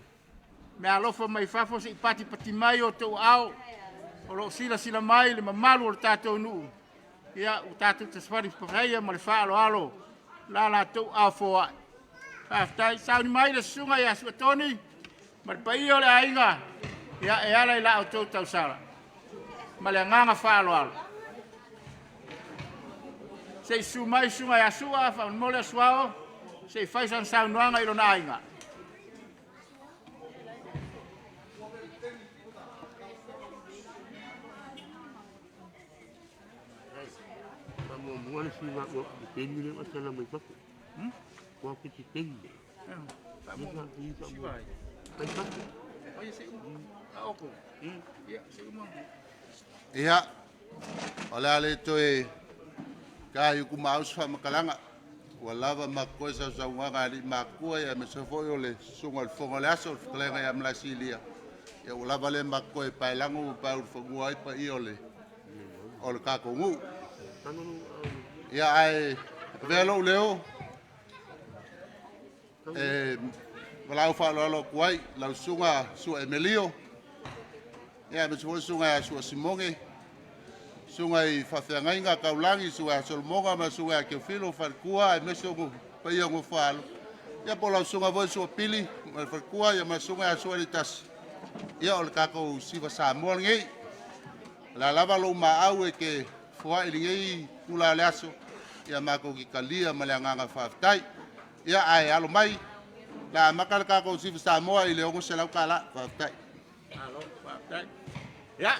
A: Me alofa mai fafo si pati mai o tau au. O lo sila mai le mamalu o tatou nu. Ya o tatou tasfari paia ma le whaalo alo. La tau au foa. Whaftai sauni mai le sunga ya suatoni. Ma le pa ia o le ainga. Ya e ala i la o tau tausala. Ma le nganga whaalo alo. Se su mai sunga ya sua fa mole suao se fai san sa nuanga ilo na inga
M: Vamos mole si va ko tenni le masala mai pa ko ki tenni vamos si vai mai pa
A: ai se oko ya se mo
N: ia ole ale toe kai ku maus fa makalanga wala ma koisa sa wanga li makua ya me se foi ole sunga el fonga le aso klenga ya mlasilia ya wala vale makoi pailangu pa fonga ai pa iole ole ka ko ngu ya ai velo leo wala fa lo kuai la sunga su Emilio ya me se sunga su Simonge sunga I whawhiangainga kaulangi sua solmonga ma sua ke filo wharkua e meso ngu paia ngu whaalo. Ia pola sunga voi sua pili ma wharkua ia ma sunga a sua li tasi. Ia ole kako siwa Samoa ngei. La lava lo ma au e ke fua ili ngei kula le aso. Ia mako ki kalia ma le anganga whaftai. Ia ai alo mai. La makala kako siwa Samoa I le ongo se lau kala whaftai.
A: Alo whaftai. Ia.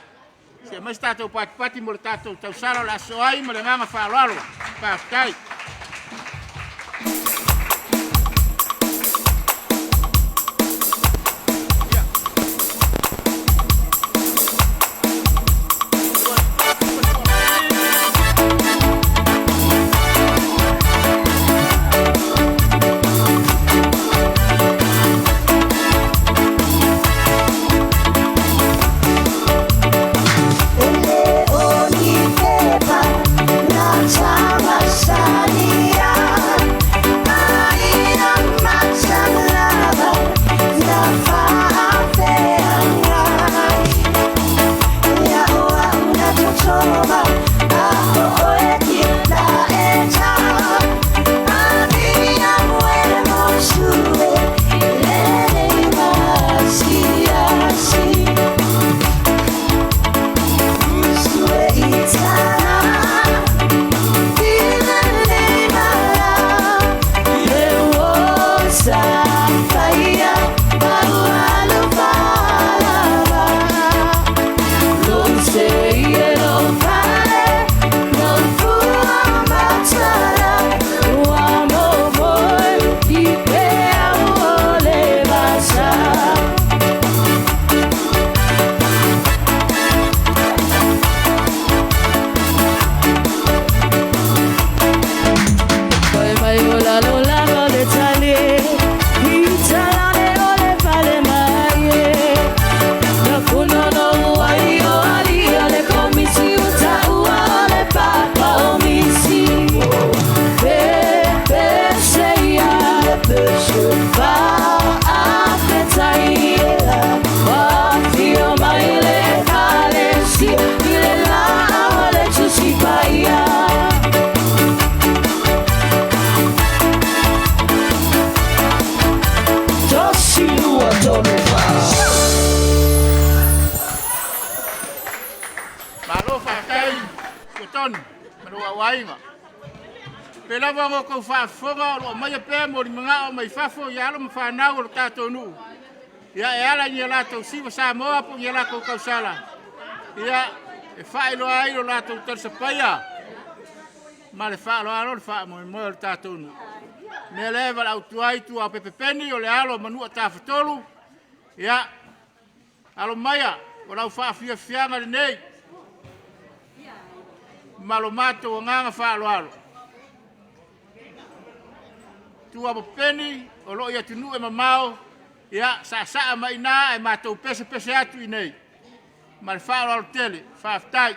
A: Se mai tatou pati mo le tatou tausala la soai mo le nganga whaaloalo. Whaftai. Pela wango ko whaafonga o mai pe mo ni mga o mai whafo i alo mwhanau o tatou nu. Ia e ala ni latou siva Samoa po ni latou Tausala. Ia e whaelo ai lo latou tersapaia. Ma le whaelo alo le wha mo le tatou nu. Me leva la utuai tu a pepepeni o le alo manua tawhatolu. Ia alo maia o lau wha fia fianga le nei. Malo mato o nganga whaelo alo. Tu a pepeni o lo ia tunu e mamao. Ia sa mai na e matou pese atu i nei. Ma le whaelo alo tele, whaaftai.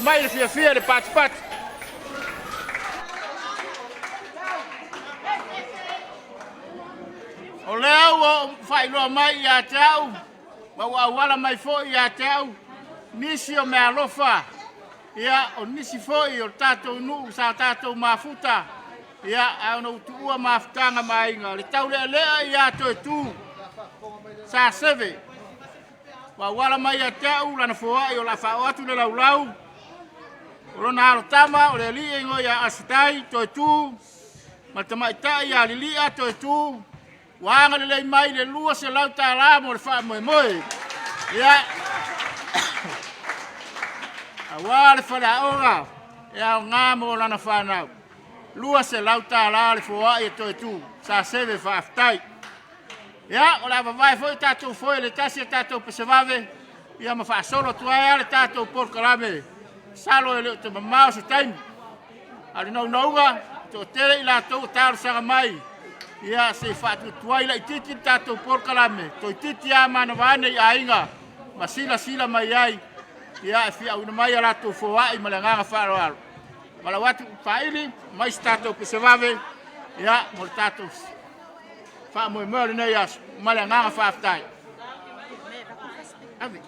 A: Mai le fia le pat. O leo o whaeloa mai i a tau, wa wala mai fo i a tau, nisi o me alofa, ia o nisi fo i o tatou nuu sa tatou mafuta, ia a ono utua mafutanga mainga, le tau lea i a toi tu, sa seve, wa wala mai a tau, lana foa i o la whao atu le laulau, o lona haro tama, o le li e ngoi a asitai, toi tu, ma tamaitai a lili a toi tu, wanga le mai le lua se lau tāla mo le wha moe. Ia, a wā le whanaonga, e au ngā mo lana whanau. Lua se lau tāla le fua i toi tu, sa seve whaaftai. Ia, o la wawai foi tātou foi le tasi a tātou pesevave, ia ma wha solo tuaia le tātou porkalame. Salo e leo te mamao se taimi. Ali nau naunga, to tere i la tau tāru sanga mai. Ia se whaatu tuai la i titi tātou porkalame. To i titi a mana wane i ainga. Ma sila mai ai. Ia e fia una mai a latou fōai ma le nganga whaaro. Ma la watu whaili, mai si tātou pesevave. Ia, mo le tātou wha moe moe nei asu. Ma le nganga whaaftai. Avi.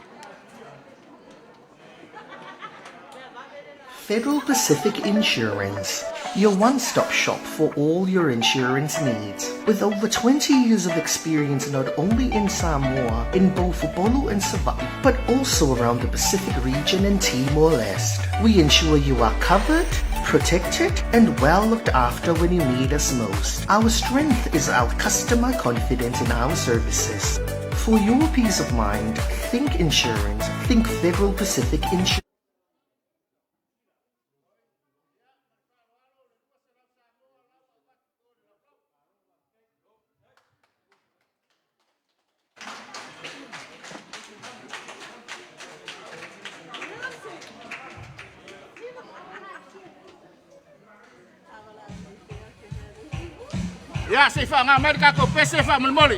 K: Federal Pacific Insurance, your one-stop shop for all your insurance needs. With over 20 years of experience not only in Samoa, in both Bolu and Savannah, but also around the Pacific region and Timor-Leste. We ensure you are covered, protected, and well looked after when you need us most. Our strength is our customer confidence in our services. For your peace of mind, think insurance. Think Federal Pacific Insurance.
A: Ya, se fa nga Amerika ko pese fa mulmoli.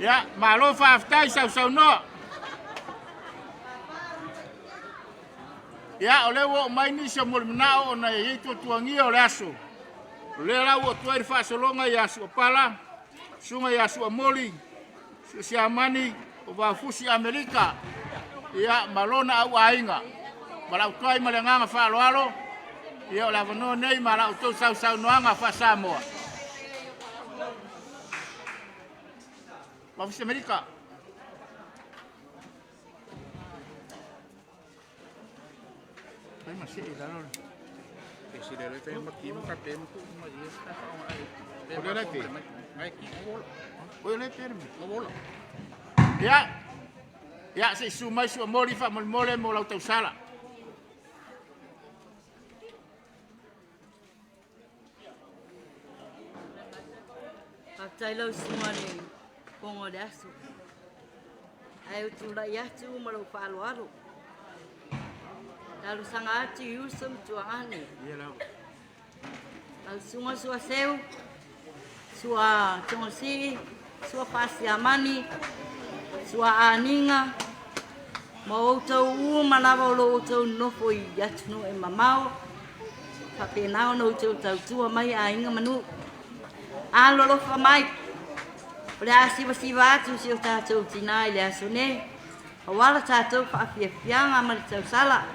A: Ya, malo fa aftai sau no. Ya, ole wo mai ni se mol nao na ye to tuangi ole aso. Ole la wo tuai fa solonga ya su pala. Sunga ya su moli. Si amani o va fusi Amerika. Ya, malona au ainga. Mala tuai malanga fa alo. Ya, la vono nei mala to sau noanga fa Samoa. Vamos a América. Ay, mas sí, claro. Si le doy más tiempo, capemos como ahí está. Voy a leer. Voy a leer. Ya, se suma su amor y fama el mole mo la Tausala.
O: Tailo sumani. Pongo de aso. Ai utula ya tu malu palo alo. Lalu sangat usum tuangane. Lalu sunga sua seu. Sua tongosi, sua pasiamani, sua aninga. Mau tau manava lo tau nofo I yatunu e mamao. Tapi nao no tau tua mai ainga manu. Alo lo fa mai. Olha siva tu se ta tu tina ile asune. Awala ta tu fa fianga mal Tausala.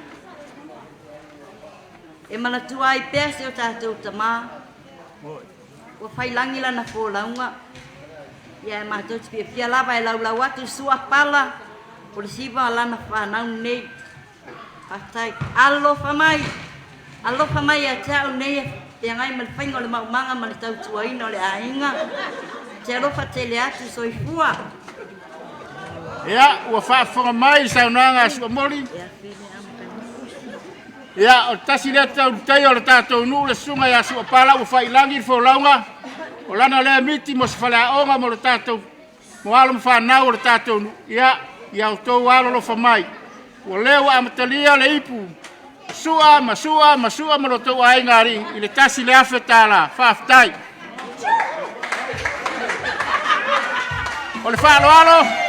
O: E mana tu ai pe se ta tu tama. O fai langi la na fo launga. Ya ma tu fia la vai lau watu sua pala. O siva la na fa na nei. Patai allo fa mai. Allo fa mai ya ta nei yang ai mal faingo le manga mal tau tuaina le ainga. te alofa tele atu soifua.
A: Ia, ua whaafonga mai saunanga sua mori. Ia, o tasi lea tau tei o le tātou nuu le sunga ia sua pala ua whailangi fo launga. O lana lea miti mo se whalea onga mo le tātou. Mo alo mo whanau o le tātou nuu. Ia o tau alo lo whamai. Ua leo amatalia le ipu. Sua mo lo tau ai ngari. I le tasi le afe tāla. Whaafitai. O le whaalo alo.